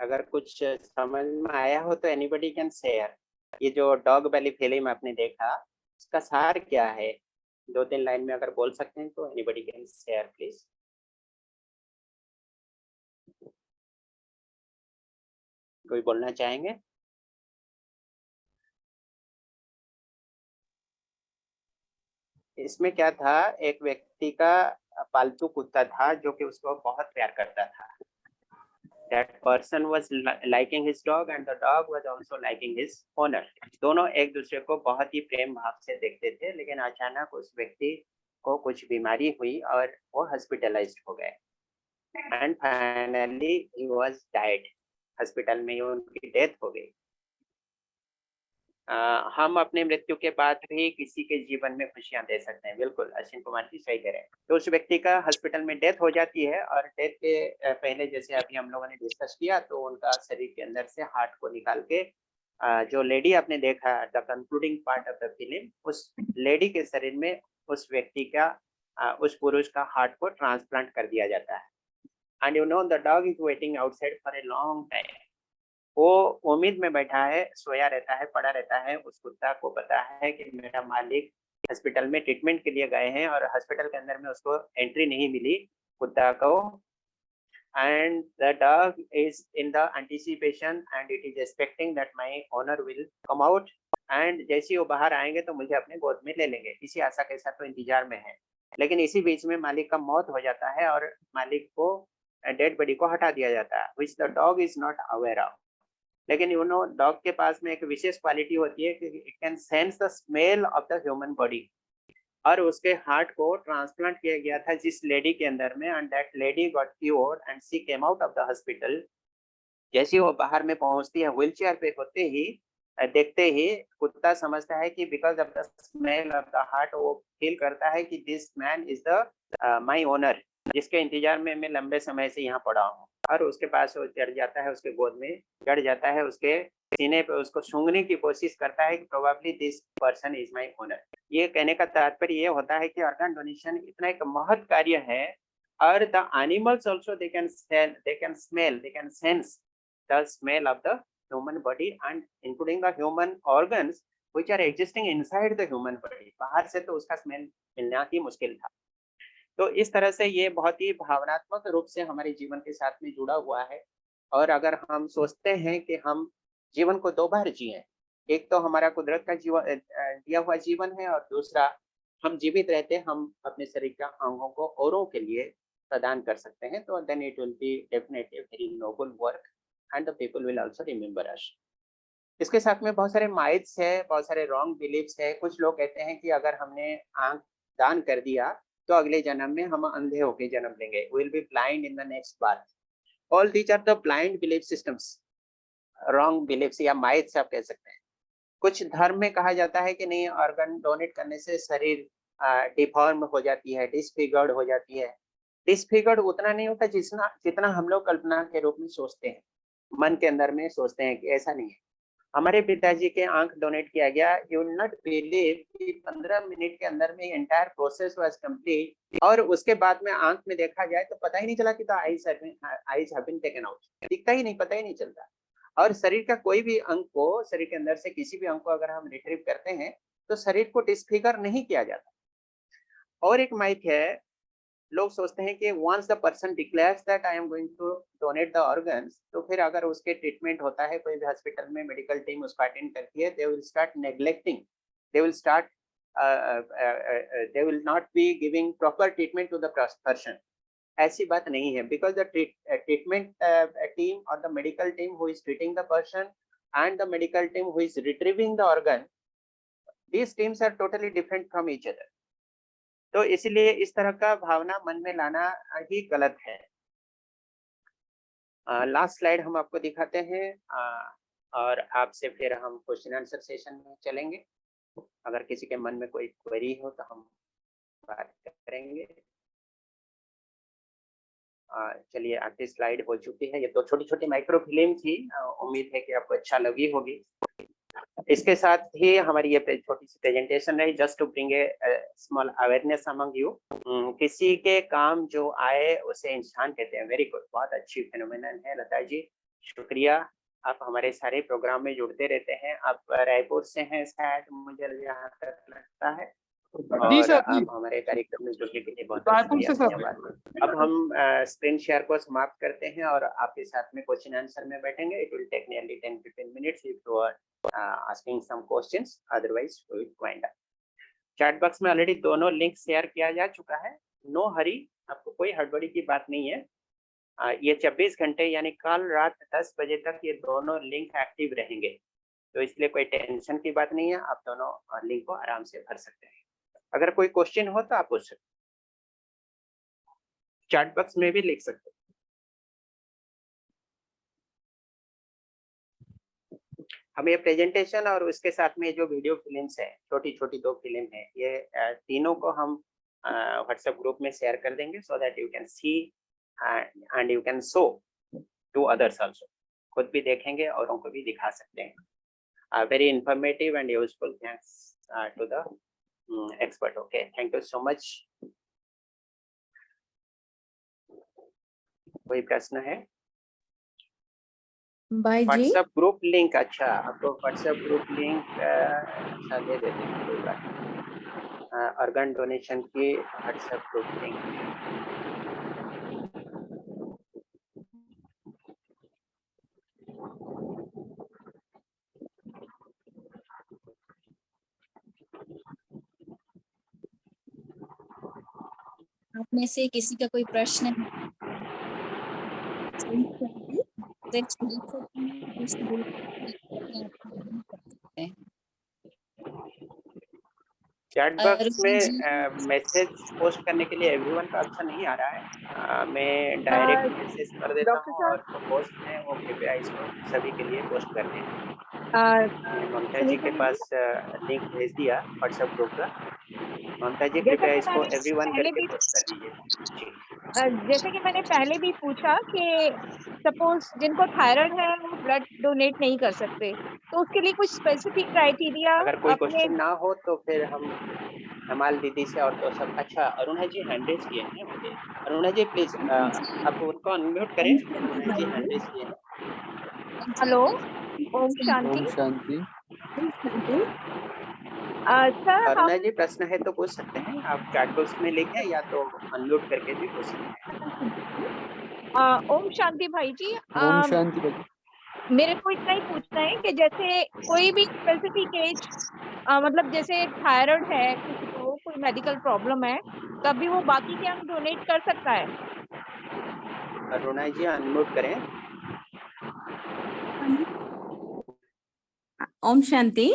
अगर कुछ समझ में आया हो तो एनीबडी कैन शेयर। ये जो डॉग बेली फिल्म आपने देखा, इसका सार क्या है? 2-3 लाइन में अगर बोल सकते हैं तो एनीबडी कैन शेयर प्लीज। कोई बोलना चाहेंगे? इसमें क्या था, एक व्यक्ति का पालतू कुत्ता था जो कि उसको बहुत प्यार करता था। That person was liking his dog and the dog was also liking his owner. दोनों एक दूसरे को बहुत ही प्रेम भाव से देखते थे, लेकिन अचानक उस व्यक्ति को कुछ बीमारी हुई और वो हॉस्पिटलाइज्ड हो गए। And finally he was died. Hospital में ही उनकी डेथ हो गई। हम अपनी मृत्यु के बाद भी किसी के जीवन में खुशियां दे सकते हैं। बिल्कुल अश्विन कुमार जी सही कह रहे हैं। तो उस व्यक्ति का हॉस्पिटल में डेथ हो जाती है और डेथ के पहले जैसे अभी हम लोगों ने डिस्कस किया, तो उनका शरीर के अंदर से हार्ट को निकाल के जो लेडी आपने देखा the concluding part of the film, उस लेडी के शरीर में उस व्यक्ति का उस पुरुष का हार्ट को ट्रांसप्लांट कर दिया जाता है। And you know the dog is waiting outside for a long time. वो उम्मीद में बैठा है, सोया रहता है, पड़ा रहता है। उस कुत्ता को पता है कि मेरा मालिक हॉस्पिटल में ट्रीटमेंट के लिए गए हैं और हॉस्पिटल के अंदर में उसको एंट्री नहीं मिली कुत्ता को। And the dog is in the anticipation and it is expecting that my owner will come out. And जैसे ही वो बाहर आएंगे तो मुझे अपने गोद में ले लेंगे, इसी आशा के साथ तो इंतजार में है। लेकिन इसी बीच में मालिक का मौत हो जाता है और मालिक को डेड बॉडी को हटा दिया जाता है, which the dog is not aware of. लेकिन यू नो डॉग के पास में एक विशेष क्वालिटी होती है कि it can sense the smell of the human body. और उसके हार्ट को ट्रांसप्लांट किया गया था जिस लेडी के अंदर में, and that lady got cured and she came out of the hospital. जैसे वो बाहर में पहुंचती है, व्हीलचेयर पे होते ही देखते ही कुत्ता समझता है कि because of the smell of the heart, वो फील करता है कि this man is the my owner, जिसके इंतजार में मैं लंबे समय से यहाँ पड़ा हूँ। और उसके पास वो चढ़ जाता है, उसके गोद में चढ़ जाता है, उसके सीने पे उसको सूंघने की कोशिश करता है कि probably this person is my owner. ये कहने का तात्पर्य ये होता है कि ऑर्गन डोनेशन इतना एक महत् कार्य है, और the animals also they can smell, they can sense the smell of the human body and including the human organs which are existing inside the human body. बाहर से तो उसका स्मेल मिलना ही मुश्किल था। तो इस तरह से ये बहुत ही भावनात्मक रूप से हमारे जीवन के साथ में जुड़ा हुआ है। और अगर हम सोचते हैं कि हम जीवन को 2 बार जिए, एक तो हमारा कुदरत का जीवन दिया हुआ जीवन है, और दूसरा हम जीवित रहते हम अपने शरीर के अंगों को औरों के लिए प्रदान कर सकते हैं, तो then it will be definitely very noble work and the people will also remember us. इसके साथ में बहुत सारे माइथ्स है, बहुत सारे रॉन्ग बिलीव्स है। कुछ लोग कहते हैं कि अगर हमने आंख दान कर दिया तो अगले जन्म में हम अंधे होके जन्म लेंगे, will be blind in the next birth. All these are the blind belief systems, wrong believes या माइथ्स आप कह सकते हैं। कुछ धर्म में कहा जाता है कि नहीं, ऑर्गन डोनेट करने से शरीर डिफॉर्म हो जाती है, डिसफिगर्ड हो जाती है। डिसफिगर्ड उतना नहीं होता जितना हम लोग कल्पना के रूप में सोचते हैं, मन के अंदर में सोचते हैं कि ऐसा नहीं है। हमारे पिताजी के आंख डोनेट किया गया, यू विल नॉट बिलीव कि 15 मिनट के अंदर में एंटायर प्रोसेस वाज कंप्लीट, और उसके बाद में आंख में देखा जाए तो पता ही नहीं चला कि the eyes have been taken out, दिखता ही नहीं, पता ही नहीं चलता। और शरीर का कोई भी अंग को, शरीर के अंदर से किसी भी अंग को अगर हम रिट्रीव करते हैं तो शरीर को डिसफिगर नहीं किया जाता। और एक माइथ है, लोग सोचते हैं कि once the person declares that I am going to donate the organs, तो फिर अगर उसके ट्रीटमेंट होता है, कोई भी हॉस्पिटल में मेडिकल टीम उसको अटेंड करती है, they will start neglecting, they will not be giving proper treatment to the person. ऐसी बात नहीं है, बिकॉज द ट्रीटमेंट टीम और the medical team who is treating the person and the medical team who is retrieving the organ, these teams are totally different from each other। तो इसलिए इस तरह का भावना मन में लाना ही गलत है। लास्ट स्लाइड हम आपको दिखाते हैं और आपसे फिर हम क्वेश्चन आंसर सेशन में चलेंगे। अगर किसी के मन में कोई क्वेरी हो तो हम बात करेंगे। चलिए, आखिरी स्लाइड हो चुकी है। ये तो छोटी छोटी माइक्रो फिल्म थी, उम्मीद है कि आपको अच्छा लगी होगी। इसके साथ ही हमारी ये छोटी सी प्रेजेंटेशन रही, just to bring a small awareness among you. किसी के काम जो आए उसे इंसान कहते हैं। वेरी गुड, बहुत अच्छी फेनोमेनन है लता जी, शुक्रिया। आप हमारे सारे प्रोग्राम में जुड़ते रहते हैं। आप रायपुर से हैं शायद, मुझे जहाँ तक लगता है, और आप हमारे कार्यक्रम में जुड़ने के लिए बहुत धन्यवाद। अब हम स्क्रीन शेयर को समाप्त करते हैं और आपके साथ में क्वेश्चन आंसर में बैठेंगे। It will take nearly 10-15 minutes if you are asking some questions, otherwise we will wind up। Chat box में ऑलरेडी दोनों लिंक शेयर किया जा चुका है। नो हरी, आपको कोई हड़बड़ी की बात नहीं है। ये 24 घंटे यानी कल रात 10 बजे तक ये दोनों लिंक एक्टिव रहेंगे, तो इसलिए कोई टेंशन की बात नहीं है। आप दोनों लिंक को आराम से भर सकते हैं। अगर कोई क्वेश्चन हो तो आप पूछ सकते हैं, चैट बॉक्स में भी लिख सकते हैं। हम ये प्रेजेंटेशन और उसके साथ में जो वीडियो फिल्म्स है, छोटी छोटी 2 फिल्म है, ये तीनों को हम व्हाट्सएप ग्रुप में शेयर कर देंगे, so that you can see and you can show to others also. खुद भी देखेंगे और उनको भी दिखा सकते हैं। Very informative and useful. Thanks to the expert. Okay, thank you so much. कोई प्रश्न है? बाय जी। व्हाट्सएप ग्रुप लिंक, अच्छा आपको व्हाट्सएप ग्रुप लिंक अच्छा दे देते हैं, कोई बात नहीं। ऑर्गन डोनेशन की व्हाट्सएप ग्रुप लिंक। आप में से किसी का कोई प्रश्न है? चैट बॉक्स में मैसेज पोस्ट करने के लिए एवरीवन का ऑप्शन नहीं आ रहा है। मैं डायरेक्ट मैसेज कर देता हूँ और पोस्ट है वो कृपया इसको सभी के लिए पोस्ट कर दें। ममता जी के पास लिंक भेज दिया व्हाट्सएप ग्रुप का। ममता जी कृपया इसको एवरीवन करके पोस्ट कर दीजिए। जैसे कि मैंने पहले भी पूछा कि सपोज जिनको थायराइड है वो ब्लड डोनेट नहीं कर सकते, तो उसके लिए कुछ स्पेसिफिक क्राइटेरिया अगर कोई अपने क्वेश्चन ना हो तो फिर हम हमाल दीदी से और तो सब। अच्छा, अरुणा जी हैंड रेज किए हैं मुझे। अरुणा जी प्लीज आप उनको अनम्यूट करें। अरुणा जी हैंड रेज किए हैं। हेलो, ओम शांति। सर अरुणा जी प्रश्न है तो पूछ सकते हैं, आप चैट बॉक्स में लिखें या तो अनम्यूट करके भी पूछ सकते हैं। ओम शांति भाई जी। ओम शांति भाई। मेरे को इतना ही पूछना है कि जैसे कोई भी स्पेसिफिक एज, मतलब जैसे थायराइड है किसी को, कोई मेडिकल प्रॉब्लम है, तभी वो बाकी के अंग डोनेट कर सकता है? अरुणा जी अनम्यूट करें। ओम शांति।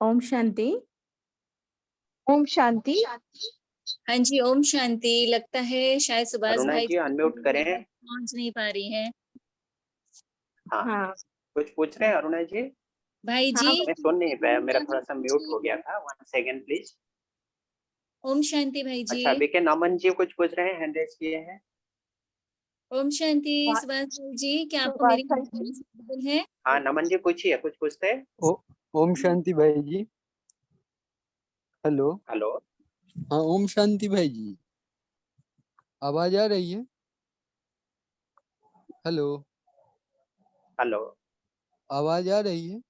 ओम शांति। ओम शांति। हाँ जी, ओम शांति। लगता है शायद सुभाष अरुणा भाई जी अनम्यूट करें। पहुंच नहीं पा रही हैं। हाँ, हाँ कुछ पूछ रहे हैं अरुणा जी? भाई हाँ, जी, मैं सुन नहीं पाया, मेरा थोड़ा सा म्यूट हो गया था। 1 सेकंड प्लीज। ओम शांति भाई जी। अच्छा, बीके नमन जी कुछ पूछ रहे हैं, हैंड रेज किए हैं। ओम शांति वा- सुभाष भाई जी, क्या आपको सुभाष मेरी भाई जी। आवाज audible है? हाँ नमन जी पूछिए, कुछ पूछते हैं। ओम शांति भाई जी। हेलो। हेलो। हाँ ओम शांति भाई जी, आवाज आ रही है? Hello, hello. आवाज आ रही है?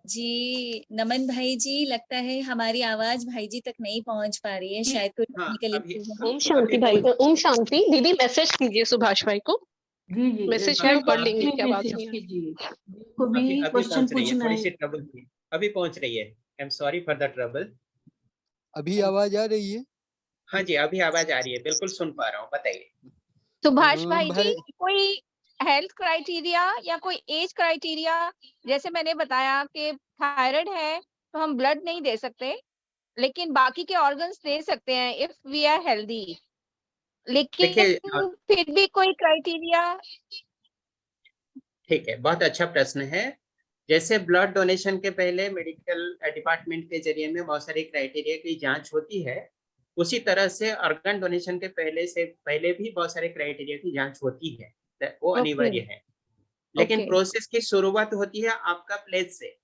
जी नमन भाई जी, लगता है हमारी आवाज भाई जी तक नहीं पहुंच पा रही है, शायद कोई हाँ, टेक्निकल अभी इशू है। ओम शांति भाई को, ओम शांति दीदी मैसेज कीजिए सुभाष भाई को। जी जी मैसेज चैट में पढ़ बॉक्स लेंगे में क्या बात मैसेज नहीं है। कीजिए। को भी अभी क्वेश्चन पहुंच रही है, पूछना थोड़ी है। सी ट्रबल थी, अभी पहुंच रही है। I am sorry for the trouble. अभी आवाज आ रही है? हाँ जी, अभी आवाज आ रही है, बिल्कुल सुन पा रहा हूँ, बताइए। सुभाष भाई भाई जी, कोई हेल्थ क्राइटेरिया या कोई एज क्राइटेरिया, जैसे मैंने बताया कि थायराइड है तो हम ब्लड नहीं दे सकते, लेकिन बाकी के ऑर्गन्स दे सकते हैं इफ वी आर हेल्दी। लेकिन देखिए, फिर भी कोई क्राइटेरिया? ठीक है, बहुत अच्छा प्रश्न है। जैसे ब्लड डोनेशन के पहले मेडिकल डिपार्टमेंट के जरिए में बहुत सारी क्राइटेरिया की जांच होती है, उसी तरह से ऑर्गन डोनेशन के पहले भी बहुत सारे क्राइटेरिया की जांच होती है, वो ओके अनिवार्य है। लेकिन ओके प्रोसेस की शुरुआत होती है आपका प्लेज से।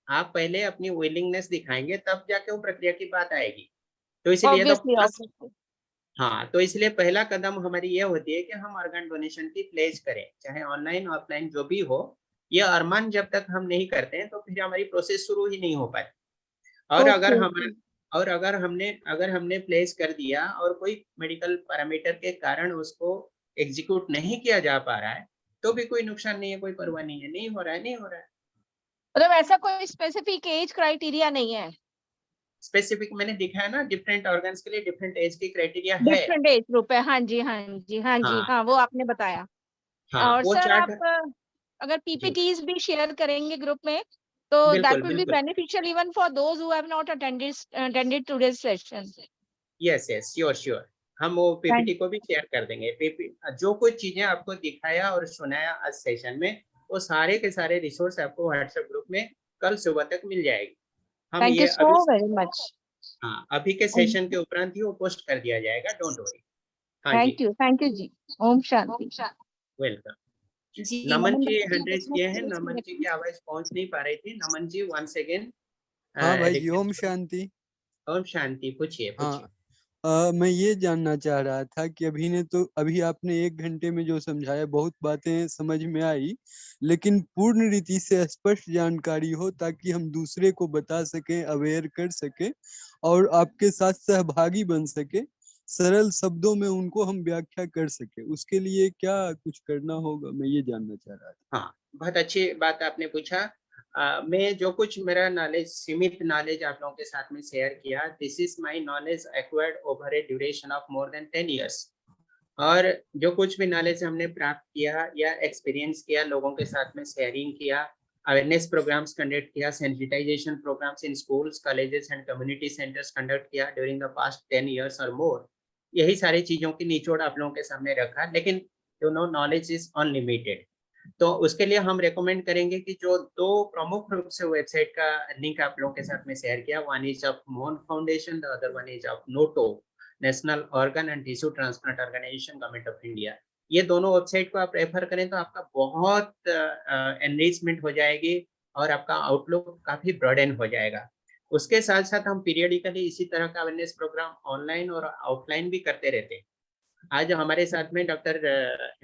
आप पहले अपनी विलिंगनेस दिखाएंगे, तब जाके वो प्रक्रिया की बात आएगी। तो इसीलिए तो ऑब्वियसली ऑब्वियसली। हाँ, तो इसलिए पहला कदम हमारी ये होती है कि हम ऑर्गन डोनेशन की प्लेज करें, चाहे ऑनलाइन ऑफलाइन जो भी हो। ये अरमान जब तक हम नहीं करते हैं तो फिर हमारी प्रोसेस शुरू ही नहीं हो पाती। और ओके ओके अगर हमने प्लेस कर दिया और कोई मेडिकल पैरामीटर के कारण उसको एग्जीक्यूट नहीं किया जा पा रहा है, तो भी कोई नुकसान नहीं है, कोई परवाह नहीं है, नहीं हो रहा है, नहीं हो रहा है। मतलब ऐसा कोई स्पेसिफिक एज क्राइटेरिया नहीं है? स्पेसिफिक मैंने दिखाया ना, डिफरेंट ऑर्गन्स के लिए डिफरेंट एज की क्राइटेरिया है। डिफरेंट एज ग्रुप है, हाँ जी हाँ जी हाँ जी हाँ हाँ, वो आपने बताया। हाँ, और वो सर चार्ट। आप अगर जी, पीपीटीज भी शेयर करेंगे ग्रुप में तो बिल्कुल दैट विल बी बिल्कुल। Beneficial even for those who have not attended today's session. Yes yes, sure sure. हम वो थैंक पीपीटी को भी शेयर कर देंगे। जो कुछ चीजें आपको दिखाया और सुनाया आज सेशन में, वो सारे के सारे रिसोर्स आपको व्हाट्सएप ग्रुप में कल सुबह तक मिल जाएगी। हम यू ये सो अभी, वेरी मच। हाँ, अभी के सेशन के उपरांत ही वो पोस्ट कर दिया जाएगा, डोंट वरी। हाँ जी, थैंक यू जी। ओम शांति। वेलकम। जी नमन नमन जी भाई हैंड जी, रेज अपना किए हैं। voice नमन जी की रखें। आवाज पहुंच नहीं पा रही थी। नमन जी वंस अगेन हाँ भाई जी, ओम रिक्वेस्ट। शांति। ओम शांति, पूछिए पूछिए। हाँ, मैं ये जानना चाह रहा था कि अभी आपने 1 घंटे में जो समझाया, बहुत बातें समझ में आई, लेकिन पूर्ण रीति से स्पष्ट जानकारी हो ताकि हम दूसरे को बता सकें, अवेयर कर सकें और आपके साथ सहभागी बन सके, सरल शब्दों में उनको हम व्याख्या कर सके। उसके लिए क्या कुछ करना होगा, मैं ये जानना चाह रहा था। हाँ, बहुत अच्छी बात आपने पूछा। मैं जो कुछ मेरा नॉलेज, सीमित नॉलेज आप लोगों के साथ में शेयर किया, this is my knowledge acquired over A duration of more than 10 years। और जो कुछ भी नॉलेज हमने प्राप्त किया या एक्सपीरियंस किया, लोगों के साथ में शेयरिंग किया, अवेयरनेस प्रोग्राम्स कंडक्ट किया, sensitisation programmes in schools, colleges and community centres conduct किया ड्यूरिंग द पास्ट 10 years और मोर। यही सारी चीजों की निचोड़ आप लोगों के सामने रखा, लेकिन you know knowledge is unlimited. तो उसके लिए हम रेकमेंड करेंगे कि जो दो प्रमुख रूप से वेबसाइट का लिंक आप लोगों के साथ में शेयर किया, one is of Mohan Foundation, the other one is of NOTTO, national organ and tissue transplant Organisation, government of India. ये दोनों वेबसाइट को आप रेफर करें तो आपका बहुत एनरिचमेंट हो जाएगी और आपका आउटलुक काफी ब्रॉडन हो जाएगा। उसके साथ साथ हम पीरियडिकली इसी तरह का अवेयरनेस प्रोग्राम ऑनलाइन और ऑफलाइन भी करते रहते हैं। आज हमारे साथ में डॉक्टर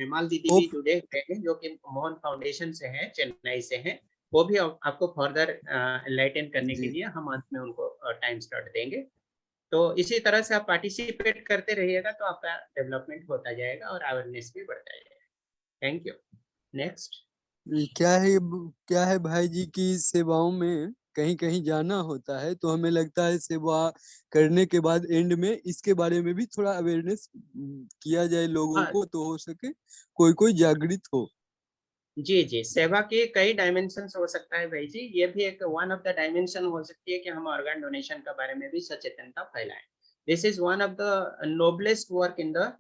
हेमाल दीदी भी जुड़े हुए हैं, जो कि मोहन फाउंडेशन से हैं, चेन्नई से हैं। वो भी आपको फर्दर एनलाइटन करने के जी, लिए हम अंत में उनको टाइम स्लॉट देंगे। तो इसी तरह से आप पार्टिसिपेट करते रहिएगा तो आपका डेवलपमेंट होता जाएगा और अवेयरनेस भी बढ़ता जाएगा। Thank you. नेक्स्ट। क्या है भाई जी की सेवाओं में कहीं कहीं जाना होता है, तो हमें लगता है सेवा करने के बाद एंड में इसके बारे में भी थोड़ा अवेयरनेस किया जाए लोगों हाँ। को, तो हो सके कोई कोई जागृत हो। जी जी, सेवा के कई डायमेंशन हो सकता है भाई जी, ये भी एक वन ऑफ द डायमेंशन हो सकती है कि हम ऑर्गन डोनेशन के बारे में भी सचेतनता फैलाएं। This is one of the noblest work in the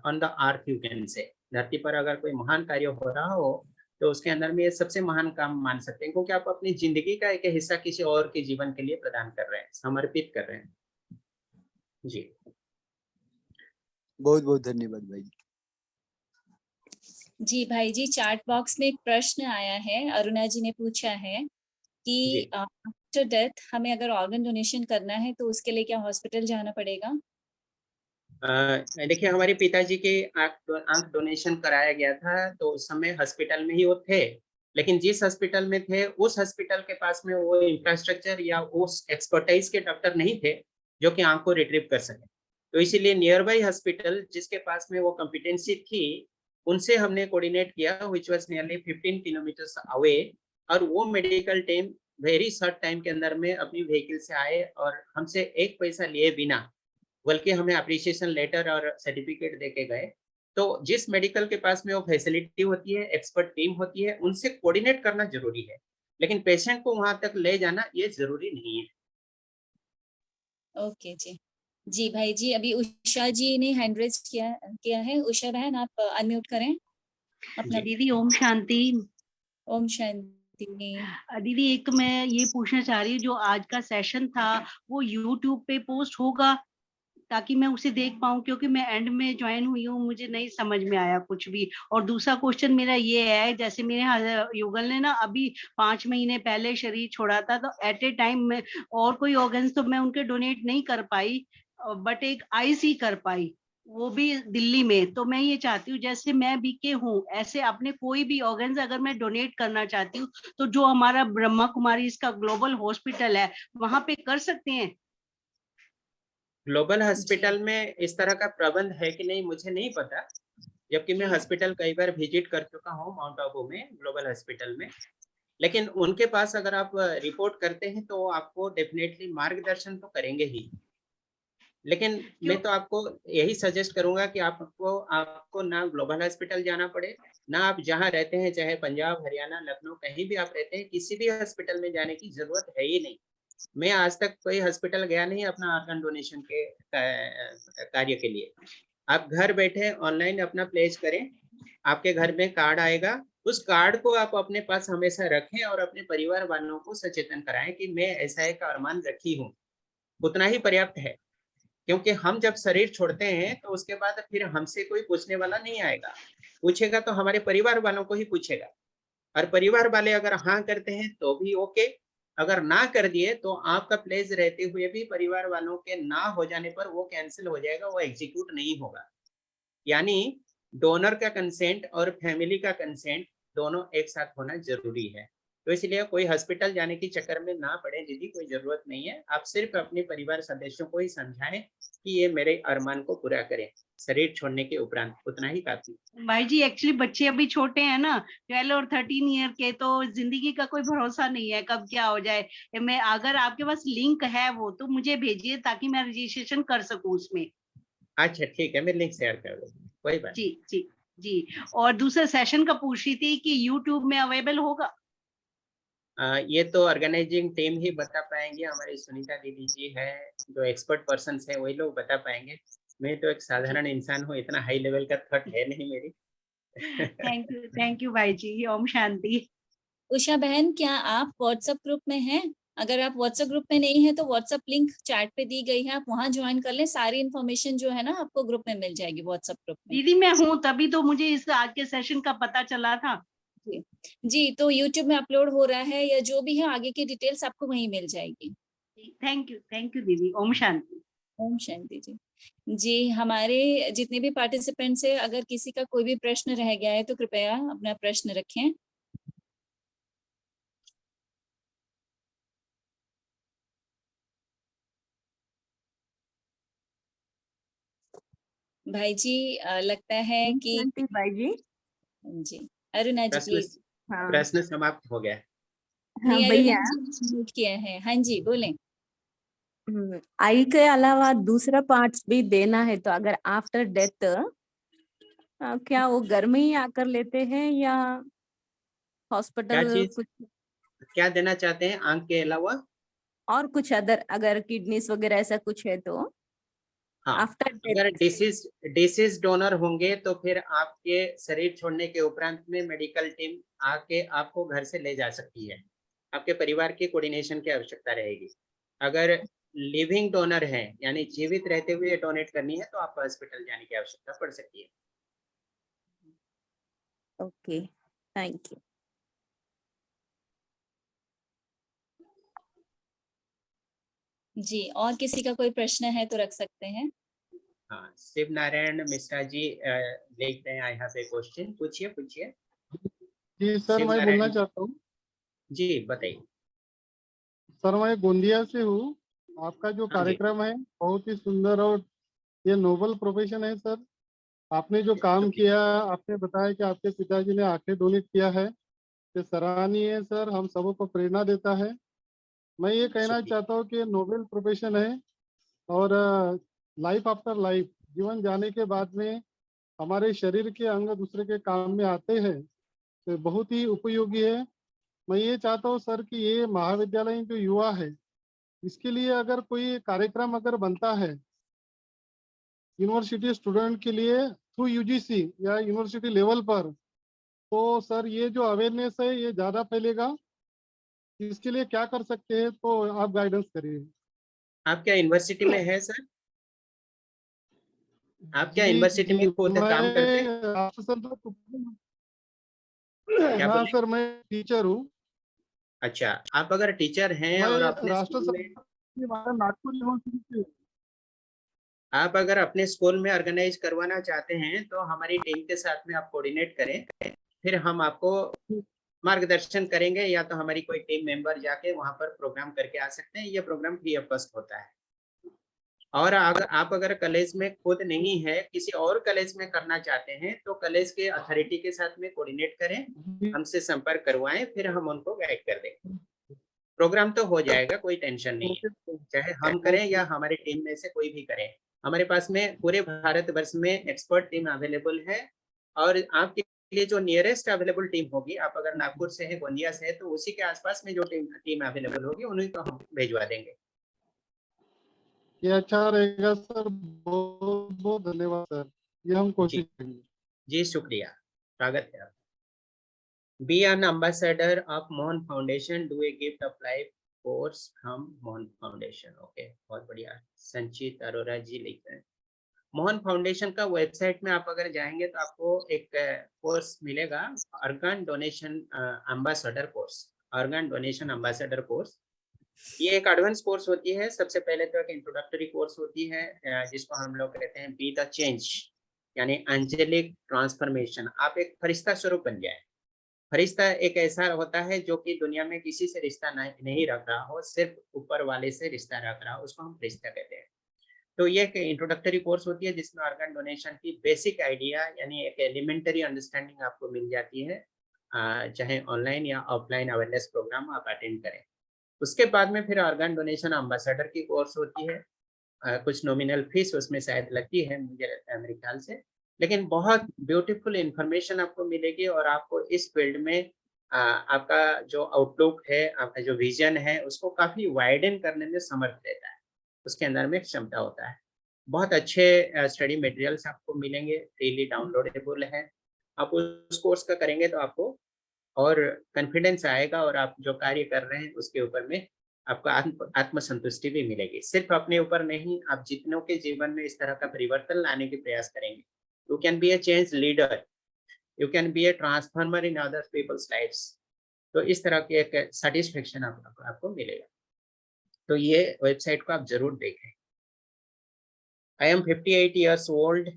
on the earth, you can say. धरती पर अगर कोई महान कार्य हो रहा हो तो उसके अंदर में ये सबसे महान काम मान सकते हैं, क्योंकि आप अपनी जिंदगी का एक हिस्सा किसी और के जीवन के लिए प्रदान कर रहे हैं, समर्पित कर रहे हैं। जी बहुत बहुत धन्यवाद भाई। जी भाई जी, चैट बॉक्स में एक प्रश्न आया है, अरुणा जी ने पूछा है कि जी। आफ्टर डेथ हमें अगर ऑर्गन डोनेशन करना है तो उसके लिए क्या हॉस्पिटल जाना पड़ेगा? देखिए, हमारे पिताजी के आंख डोनेशन कराया गया था, तो उस समय हॉस्पिटल में ही वो थे, लेकिन जिस हॉस्पिटल में थे उस हॉस्पिटल के पास में वो इंफ्रास्ट्रक्चर या उस एक्सपर्टाइज के डॉक्टर नहीं थे जो कि आंख को रिट्रीव कर सके। तो इसीलिए नियर बाई हॉस्पिटल जिसके पास में वो कॉम्पिटेंसी थी, उनसे हमने कोऑर्डिनेट किया, which was nearly 15 kilometres away, और वो medical team very short time के अंदर में अपनी व्हीकल से आए और हमसे एक पैसा लिए बिना, बल्कि हमें अप्रिसिएशन लेटर और सर्टिफिकेट देके गए। तो जिस मेडिकल के पास में वो फैसिलिटी होती है, एक्सपर्ट टीम होती है, उनसे कोऑर्डिनेट करना जरूरी है, लेकिन पेशेंट को वहां तक ले जाना ये जरूरी नहीं है। ओके जी। जी भाई जी, अभी उषा जी ने हैंड रेज किया है। उषा बहन, आप अनम्यूट करें अपना। दीदी ओम शांति। ओम शांति। दीदी एक तो मैं ये पूछना चाह रही हूँ, जो आज का सेशन था वो यूट्यूब पे पोस्ट होगा ताकि मैं उसे देख पाऊँ, क्योंकि मैं एंड में ज्वाइन हुई हूँ, मुझे नहीं समझ में आया कुछ भी। और दूसरा क्वेश्चन मेरा ये है, जैसे मेरे युगल ने ना अभी 5 महीने पहले शरीर छोड़ा था, तो एट ए टाइम में और कोई ऑर्गन्स तो मैं उनके डोनेट नहीं कर पाई, बट एक आईज ही कर पाई, वो भी दिल्ली में। तो मैं ये चाहती हूँ जैसे मैं बीके हूँ, ऐसे अपने कोई भी ऑर्गन्स अगर मैं डोनेट करना चाहती हूँ तो जो हमारा ब्रह्मा कुमारी इसका ग्लोबल हॉस्पिटल है वहां पे कर सकते हैं? ग्लोबल हॉस्पिटल में इस तरह का प्रबंध है कि नहीं मुझे नहीं पता, जबकि मैं हॉस्पिटल कई बार विजिट कर चुका हूँ माउंट आबू में ग्लोबल हॉस्पिटल में। लेकिन उनके पास अगर आप रिपोर्ट करते हैं तो आपको डेफिनेटली मार्गदर्शन तो करेंगे ही, लेकिन मैं तो आपको यही सजेस्ट करूंगा कि आपको ना ग्लोबल हॉस्पिटल जाना पड़े, ना आप जहां रहते हैं, चाहे पंजाब, हरियाणा, लखनऊ, कहीं भी आप रहते हैं, किसी भी हॉस्पिटल में जाने की जरूरत है ही नहीं। मैं आज तक कोई हॉस्पिटल गया नहीं अपना ऑर्गन डोनेशन के कार्य के लिए। आप घर बैठे ऑनलाइन अपना प्लेस करें, आपके घर में कार्ड आएगा, उस कार्ड को आप अपने पास हमेशा रखें और अपने परिवार वालों को सचेतन कराएं कि मैं ऐसा एक अरमान रखी हूँ। उतना ही पर्याप्त है, क्योंकि हम जब शरीर छोड़ते हैं तो उसके बाद फिर हमसे कोई पूछने वाला नहीं आएगा, पूछेगा तो हमारे परिवार वालों को ही पूछेगा, और परिवार वाले अगर हाँ करते हैं तो भी ओके, अगर ना कर दिए तो आपका प्लेस रहते हुए भी परिवार वालों के ना हो जाने पर वो कैंसिल हो जाएगा, वो एग्जीक्यूट नहीं होगा। यानी डोनर का कंसेंट और फैमिली का कंसेंट दोनों एक साथ होना जरूरी है। तो इसलिए कोई हॉस्पिटल जाने के चक्कर में ना पड़े दीदी, कोई जरूरत नहीं है। आप सिर्फ अपने परिवार सदस्यों को ही समझाएं कि ये मेरे अरमान को पूरा करें, शरीर छोड़ने के उपरांत, उतना ही काफी। भाई जी एक्चुअली बच्चे अभी छोटे हैं ना, 12 और 13 ईयर के, तो जिंदगी का कोई भरोसा नहीं है कब क्या हो जाए। मैं अगर आपके पास लिंक है वो तो मुझे भेजिए ताकि मैं रजिस्ट्रेशन कर सकूं उसमें। अच्छा ठीक है, मैं लिंक शेयर कर दूंगा, कोई बात। जी जी जी। और दूसरा सेशन का पूछ रही थी कि यूट्यूब में अवेलेबल होगा? ये तो ऑर्गेनाइजिंग टीम ही बता पाएंगे, हमारी सुनीता दीदी जी है जो एक्सपर्ट पर्सन है, वही लोग बता पाएंगे। मैं तो एक साधारण इंसान हूँ, इतना हाई लेवल का थॉट है नहीं मेरी। थैंक यू भाई जी। ओम शांति। उषा बहन, क्या आप व्हाट्सएप ग्रुप में हैं? अगर आप व्हाट्सएप ग्रुप में नहीं है तो व्हाट्सएप लिंक चैट पे दी गई है, आप वहां ज्वाइन कर लें, सारी इन्फॉर्मेशन जो है ना आपको ग्रुप में मिल जाएगी व्हाट्सएप ग्रुप में। दीदी मैं हूँ, तभी तो मुझे इस आज के सेशन का पता चला था। जी, तो यूट्यूब में अपलोड हो रहा है या जो भी है आगे की डिटेल्स आपको वहीं मिल जाएगी। थैंक यू दीदी। ओम शांति। ओम शांति जी। जी, हमारे जितने भी पार्टिसिपेंट्स है, अगर किसी का कोई भी प्रश्न रह गया है तो कृपया अपना प्रश्न रखें। भाई जी लगता है कि भाई जी। जी, अरुणा जी प्लीज। हाँ। प्रश्न समाप्त हो गया। हाँ नहीं, भैया, अरे जी म्यूट किया है। हाँ जी, बोलें। आई के अलावा दूसरा पार्ट्स भी देना है, तो अगर आफ्टर डेथ क्या वो घर में ही आकर लेते हैं या क्या हॉस्पिटल चीज कुछ क्या देना चाहते हैं आंख के अलावा? और कुछ अदर, अगर किडनीज वगैरह ऐसा कुछ है तो हाँ, आफ्टर अगर डेथ? डिसीज डोनर होंगे तो फिर आपके शरीर छोड़ने के उपरांत में मेडिकल टीम आके आपको घर से ले जा सकती है। आपके परिवार की कोऑर्डिनेशन की आवश्यकता रहेगी। अगर लिविंग डोनर है यानी जीवित रहते हुए डोनेट करनी है तो आपको हॉस्पिटल जाने की आवश्यकता पड़ सकती है। Okay, thank you. जी, और किसी का कोई प्रश्न है तो रख सकते हैं। हाँ, शिव नारायण मिश्रा जी लिखते हैं, आई हैव ए क्वेश्चन। पूछिए पूछिए। जी सर, शिव मैं बोलना नारायण चाहता हूँ। जी बताइए। सर, मैं गोंदिया से हूँ। आपका जो हाँ जी, कार्यक्रम है बहुत ही सुंदर और ये नोबल प्रोफेशन है सर। आपने जो काम शुक्रिया। किया, आपने बताया कि आपके पिताजी ने आंखें डोनेट किया है, ये सराहनीय है सर, हम सबों को प्रेरणा देता है। मैं ये कहना शुक्रिया। चाहता हूँ कि ये नोबल प्रोफेशन है और लाइफ आफ्टर लाइफ, जीवन जाने के बाद में हमारे शरीर के अंग दूसरे के काम में आते हैं, तो बहुत ही उपयोगी है। मैं ये चाहता हूँ सर कि ये महाविद्यालय जो युवा है, इसके लिए अगर कोई कार्यक्रम अगर बनता है यूनिवर्सिटी स्टूडेंट के लिए थ्रू यूजीसी या यूनिवर्सिटी लेवल पर, तो सर ये जो अवेयरनेस है ये ज़्यादा फैलेगा। इसके लिए क्या कर सकते हैं, तो आप गाइडेंस करिए। आप क्या यूनिवर्सिटी में है सर? आप क्या जी यूनिवर्सिटी जी, में खुद काम करते हैं? मैं क्या हाँ बोले? सर, मैं टीचर हूँ। अच्छा, आप अगर टीचर हैं मैं और अपने राष्ट्र स्कूल में, सभा नागपुर यूनिवर्सिटी से। आप अगर अपने स्कूल में ऑर्गेनाइज करवाना चाहते हैं तो हमारी टीम के साथ में आप कोऑर्डिनेट करें, फिर हम आपको मार्गदर्शन करेंगे, या तो हमारी कोई टीम मेंबर जाके वहां पर प्रोग्राम करके आ सकते हैं। ये प्रोग्राम फ्री ऑफ कॉस्ट होता है। और अगर आप कॉलेज में खुद नहीं है, किसी और कॉलेज में करना चाहते हैं तो कॉलेज के अथॉरिटी के साथ में कोऑर्डिनेट करें, हमसे संपर्क करवाएं, फिर हम उनको गाइड कर देंगे। प्रोग्राम तो हो जाएगा, कोई टेंशन नहीं है, चाहे हम करें या हमारी टीम में से कोई भी करे। हमारे पास में पूरे भारतवर्ष में एक्सपर्ट टीम अवेलेबल है, और आपके लिए जो नियरेस्ट अवेलेबल टीम होगी, आप अगर नागपुर से है, गोंदिया से है, तो उसी के आसपास में जो टीम अवेलेबल होगी उन्हीं को हम भिजवा देंगे। ये अच्छा रहेगा सर, बहुत बहुत धन्यवाद सर, ये हम जी कोशिश करेंगे। जी, शुक्रिया, स्वागत है। Be an ambassador of Mohan Foundation. Do a gift of life course from Mohan Foundation. Okay, बहुत बढ़िया। संचित अरोरा जी लिख रहे हैं। मोहन फाउंडेशन का वेबसाइट में आप अगर जाएंगे तो आपको एक कोर्स मिलेगा, organ donation ambassador course. Organ donation ambassador course, ये एक एडवांस कोर्स होती है। सबसे पहले तो एक इंट्रोडक्टरी कोर्स होती है, जिसको हम लोग कहते हैं बी द चेंज, यानी एंजेलिक ट्रांसफॉर्मेशन। आप एक फरिश्ता स्वरूप बन जाए। फरिश्ता एक ऐसा होता है जो कि दुनिया में किसी से रिश्ता नहीं रख रहा हो, सिर्फ ऊपर वाले से रिश्ता रख रहा हो, उसको हम फरिश्ता कहते हैं। तो ये एक इंट्रोडक्टरी कोर्स होती है जिसमें ऑर्गन डोनेशन की बेसिक आइडिया यानी एक एलिमेंटरी अंडरस्टैंडिंग आपको मिल जाती है, चाहे ऑनलाइन या ऑफलाइन अवेयरनेस प्रोग्राम आप अटेंड करें। उसके बाद में फिर ऑर्गन डोनेशन एम्बेसडर की कोर्स होती है। कुछ नॉमिनल फीस उसमें शायद लगती है मेरे ख्याल से, लेकिन बहुत ब्यूटीफुल इंफॉर्मेशन आपको मिलेगी, और आपको इस फील्ड में आपका जो आउटलुक है, आपका जो विजन है, उसको काफी वाइडन करने में समर्थ रहता है। उसके अंदर में क्षमता होता है। बहुत अच्छे स्टडी मटेरियल्स आपको मिलेंगे, फ्रीली डाउनलोडेबल है। आप उस कोर्स का करेंगे तो आपको और कॉन्फिडेंस आएगा, और आप जो कार्य कर रहे हैं उसके ऊपर में आपको आत्मसंतुष्टि भी मिलेगी। सिर्फ अपने ऊपर नहीं, आप जितनों के जीवन में इस तरह का परिवर्तन लाने के प्रयास करेंगे। You can be a change leader, you can be a transformer in other peoples lives. तो इस तरह की एक सेटिस्फेक्शन आपको मिलेगा। तो ये वेबसाइट को आप जरूर देखें। I am 58 years old,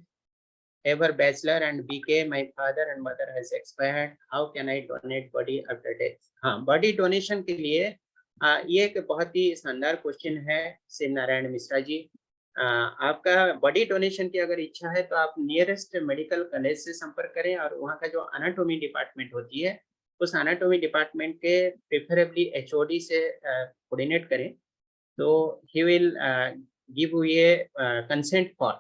ever bachelor and BK. My father and mother has expired. How can I donate body after death? हाँ, बॉडी डोनेशन के लिए ये एक बहुत ही शानदार क्वेश्चन है शिव नारायण मिश्रा जी। आपका बॉडी डोनेशन की अगर इच्छा है तो आप नियरेस्ट मेडिकल कॉलेज से संपर्क करें, और वहाँ का जो एनाटॉमी डिपार्टमेंट होती है उस एनाटॉमी डिपार्टमेंट के प्रेफरेबली एचओडी से कोऑर्डिनेट करें, तो he will give U A consent form.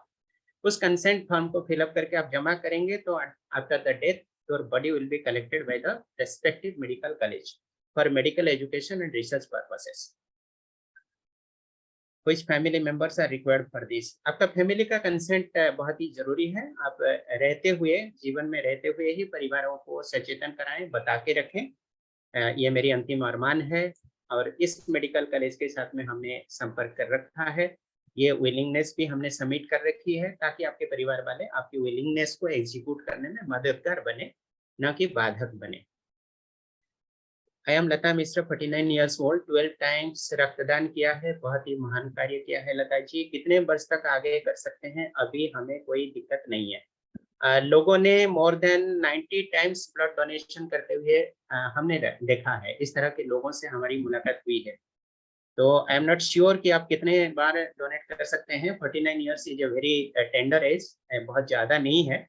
उस कंसेंट फॉर्म को फिलअप करके आप जमा करेंगे, तो after the death your body will be collected by the respective medical college for medical education and research purposes. Which family members are required for this? आपका फैमिली का कंसेंट बहुत ही जरूरी है। आप रहते हुए, जीवन में रहते हुए ही परिवारों को सचेतन कराएं, बता के रखें ये मेरी अंतिम अरमान है और इस मेडिकल कॉलेज के साथ में हमने संपर्क कर रखा है, ये विलिंगनेस भी हमने सबमिट कर रखी है, ताकि आपके परिवार वाले आपकी विलिंगनेस को एग्जीक्यूट करने में मददगार बने, न कि बाधक बने। I am Lata Mishra, 49 years old, 12 times रक्तदान किया है, बहुत ही महान कार्य किया है लता जी। कितने वर्ष तक आगे कर सकते हैं? अभी हमें कोई दिक्कत नहीं है। लोगों ने more than 90 times blood donation करते हुए हमने देखा है। इस तरह के लोगों से हमारी मुलाकात हुई है, तो आई एम नॉट श्योर कि आप कितने बार डोनेट कर सकते हैं। 49 years is a very tender as, बहुत ज़्यादा नहीं है।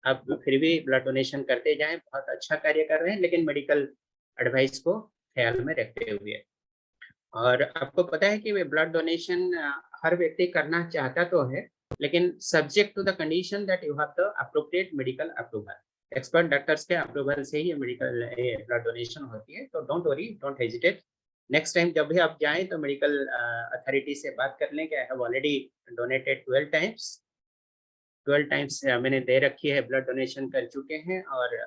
आप फिर भी ब्लड डोनेशन करते जाएं, बहुत अच्छा कार्य कर रहे हैं, लेकिन मेडिकल एडवाइस को ख्याल में रखते हुए। और आपको पता है कि वे ब्लड डोनेशन हर व्यक्ति करना चाहता तो है, लेकिन subject to the condition that you have the appropriate medical approval. Expert doctors के अप्रूवल से ही मेडिकल ब्लड डोनेशन होती है। तो don't worry, don't hesitate. Next time जब भी आप जाएं तो मेडिकल अथॉरिटी से बात कर लें कि आई have already donated 12 times. 12 times मैंने दे रखी है, ब्लड डोनेशन कर चुके हैं और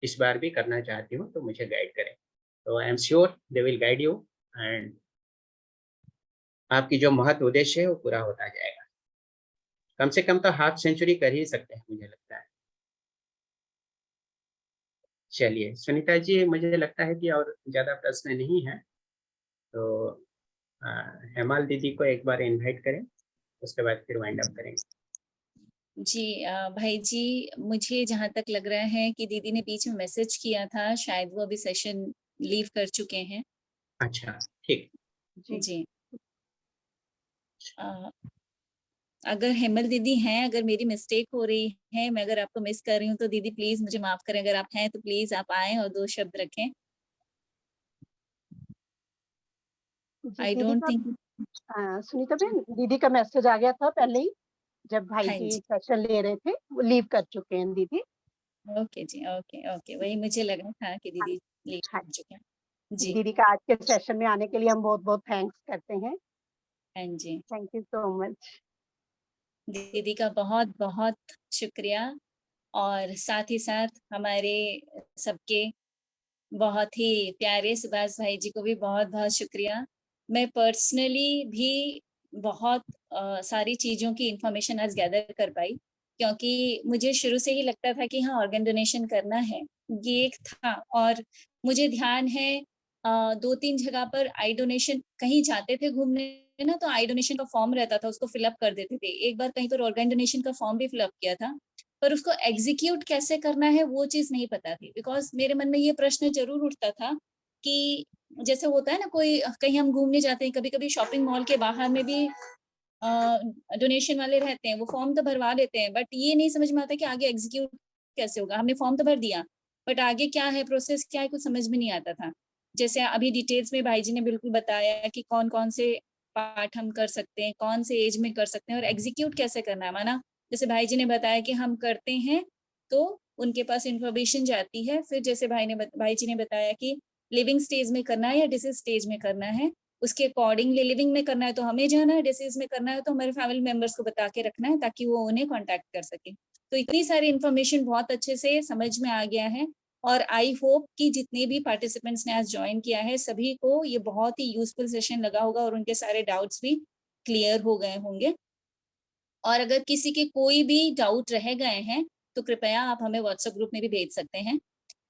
इस बार भी करना चाहती हूँ, तो मुझे गाइड करें। तो I am sure they will guide you and आपकी जो महत उद्देश्य है वो पूरा होता जाएगा। कम से कम तो हाफ सेंचुरी कर ही सकते हैं, मुझे लगता है। चलिए सुनीता जी, मुझे लगता है कि और ज्यादा प्रश्न नहीं है, तो हेमाल दीदी को एक बार इनवाइट करें, उसके बाद फिर वाइंड अप करेंगे। जी भाई जी, मुझे जहाँ तक लग रहा है कि दीदी ने बीच में मैसेज किया था, शायद वो अभी सेशन लीव कर चुके हैं। अच्छा, ठीक जी। अगर हेमल दीदी हैं, अगर मेरी मिस्टेक हो रही है, मैं अगर आपको मिस कर रही हूँ, तो दीदी प्लीज मुझे माफ करें। अगर आप हैं तो प्लीज आप आएं और 2 शब्द रखें। आई डोंट थिंक सुनीता बहन, दीदी का मैसेज आ गया था पहले ही, जब भाई हाँ जी जी। सेशन ले रहे थे, वो लीव कर चुके हैं दीदी। ओके जी, ओके, वही मुझे लगा था कि दीदी लीव हाँ, कर चुके हैं। जी दीदी का आज के सेशन में आने के लिए हम बहुत बहुत थैंक्स करते हैं। हाँ जी, थैंक यू सो मच। दीदी का बहुत बहुत शुक्रिया, और साथ ही साथ हमारे सबके बहुत ही प्यारे सुभाष भाई जी को भी बहुत बहुत शुक्रिया। मैं पर्सनली भी बहुत सारी चीज़ों की इंफॉर्मेशन आज गैदर कर पाई, क्योंकि मुझे शुरू से ही लगता था कि हाँ, ऑर्गन डोनेशन करना है, ये एक था। और मुझे ध्यान है 2-3 जगह पर आई डोनेशन, कहीं जाते थे घूमने ना, तो आई डोनेशन का फॉर्म रहता था, उसको फिलअप कर देते थे। एक बार कहीं पर ऑर्गन डोनेशन का फॉर्म भी फिलअप किया था, पर उसको एग्जीक्यूट कैसे करना है वो चीज़ नहीं पता थी। बिकॉज़ मेरे मन में ये प्रश्न ज़रूर उठता था कि जैसे होता है ना, कोई कहीं हम घूमने जाते हैं, कभी-कभी शॉपिंग मॉल के बाहर में भी डोनेशन वाले रहते हैं, वो फॉर्म तो भरवा लेते हैं, बट ये नहीं समझ में आता कि आगे एग्जीक्यूट कैसे होगा। हमने फॉर्म तो भर दिया, बट आगे क्या है, प्रोसेस क्या है, कुछ समझ में नहीं आता था। जैसे अभी डिटेल्स में भाई जी ने बिल्कुल बताया कि कौन-कौन से पार्ट हम कर सकते हैं, कौन से एज में कर सकते हैं और एग्जीक्यूट कैसे करना है। माना जैसे भाई जी ने बताया कि हम करते हैं, तो उनके पास इन्फॉर्मेशन जाती है। फिर जैसे भाई जी ने बताया कि लिविंग स्टेज में करना है या डिसीज स्टेज में करना है, उसके अकॉर्डिंगली लिविंग में करना है तो हमें जाना है, डिसीज में करना है तो हमारे फैमिली मेंबर्स को बता के रखना है, ताकि वो उन्हें कॉन्टैक्ट कर सके। तो इतनी सारी इन्फॉर्मेशन बहुत अच्छे से समझ में आ गया है, और आई होप कि जितने भी पार्टिसिपेंट्स ने आज ज्वाइन किया है, सभी को ये बहुत ही यूजफुल सेशन लगा होगा और उनके सारे डाउट्स भी क्लियर हो गए होंगे। और अगर किसी के कोई भी डाउट रह गए हैं, तो कृपया आप हमें व्हाट्सएप ग्रुप में भी भेज सकते हैं।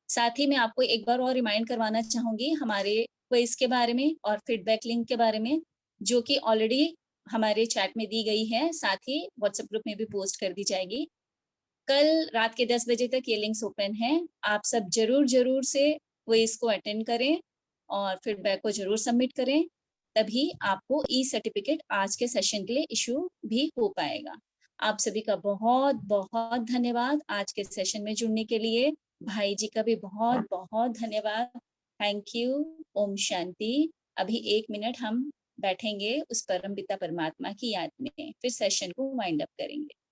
साथ ही मैं आपको एक बार और रिमाइंड करवाना चाहूँगी हमारे क्विज़ के बारे में और फीडबैक लिंक के बारे में, जो कि ऑलरेडी हमारे चैट में दी गई है, साथ ही व्हाट्सएप ग्रुप में भी पोस्ट कर दी जाएगी। कल रात के 10 बजे तक ये लिंक्स ओपन हैं। आप सब ज़रूर से क्विज़ को अटेंड करें और फीडबैक को ज़रूर सबमिट करें, तभी आपको ई-सर्टिफिकेट आज के सेशन के लिए इश्यू भी हो पाएगा। आप सभी का बहुत-बहुत धन्यवाद आज के सेशन में जुड़ने के लिए। भाई जी का भी बहुत बहुत धन्यवाद। Thank you. ओम शांति। अभी 1 मिनट हम बैठेंगे उस परमपिता परमात्मा की याद में, फिर सेशन को वाइंड अप करेंगे।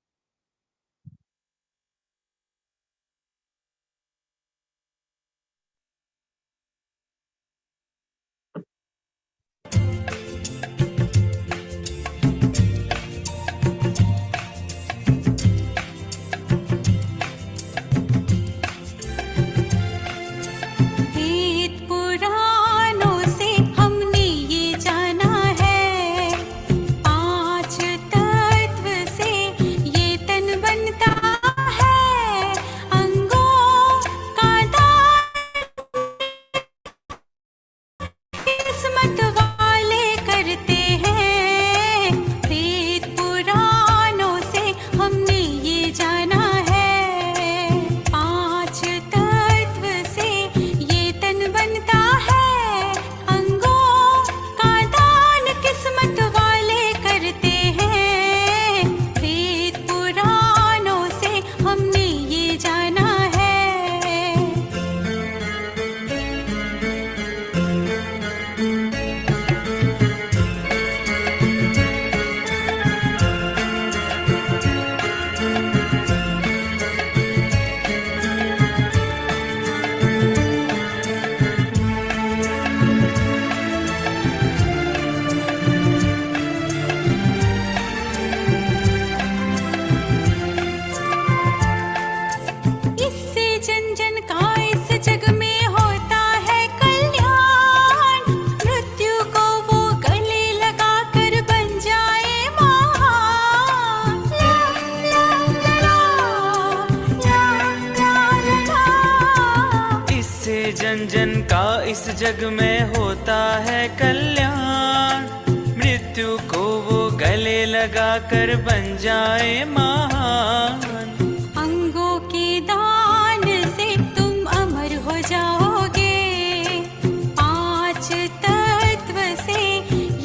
वेद पुराणों से हमने ये जाना है, 5 तत्व से ये तन बनता है, अंगों का दान किस्मत वाले करते हैं। वेद पुराणों से हमने ये जाना है, 5 तत्व से ये तन बनता है, अंगों का दान किस्मत वाले करते हैं। वेद पुराणों से हमने ये जाना है। इससे जन जन का इस जग में होता है कल्याण, मृत्यु को वो गले लगा कर बन जाए महान। ला ला ला ला ला ला। इससे जन जन का इस जग में होता है कल्याण, मृत्यु को वो गले लगा कर बन जाए महान। अंगों के दान से तुम अमर हो जाओगे, 5 तत्व से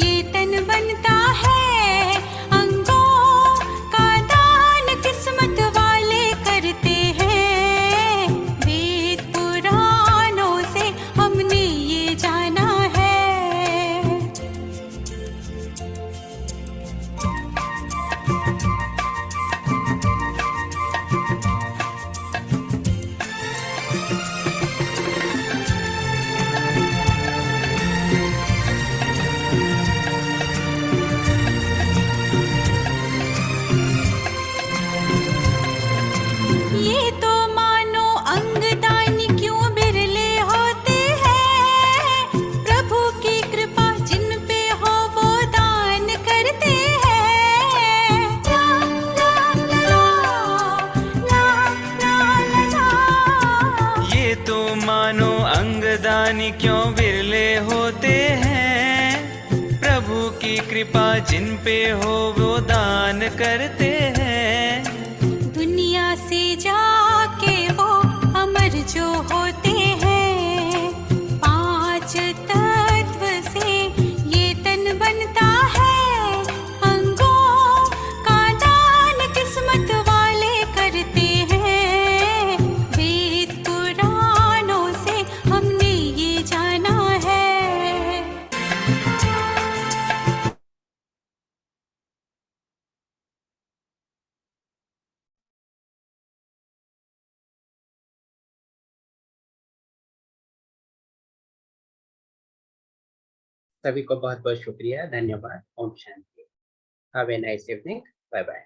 ये तन बनता है, अंगों का दान किस्मत वाले करते हैं। वेद पुराणों से हमने ये जाना है। ये तो मानो अंगदान क्यों बिरले होते हैं, प्रभु की कृपा जिन पे हो वो दान करते हैं। ला ला ला ला ला ला। ये तो मानो अंगदानी क्यों बिरले होते हैं, प्रभु की कृपा जिन पे हो वो दान करते हैं। दुनिया से जाके वो अमर जो होते हैं, 5 तत्व से ये तन बनता है, अंगों का दान किस्मत वाले करते हैं। वेद पुराणों से हमने ये जाना है। सभी को बहुत बहुत शुक्रिया, धन्यवाद। ओम शांति। Have a nice evening. Bye bye.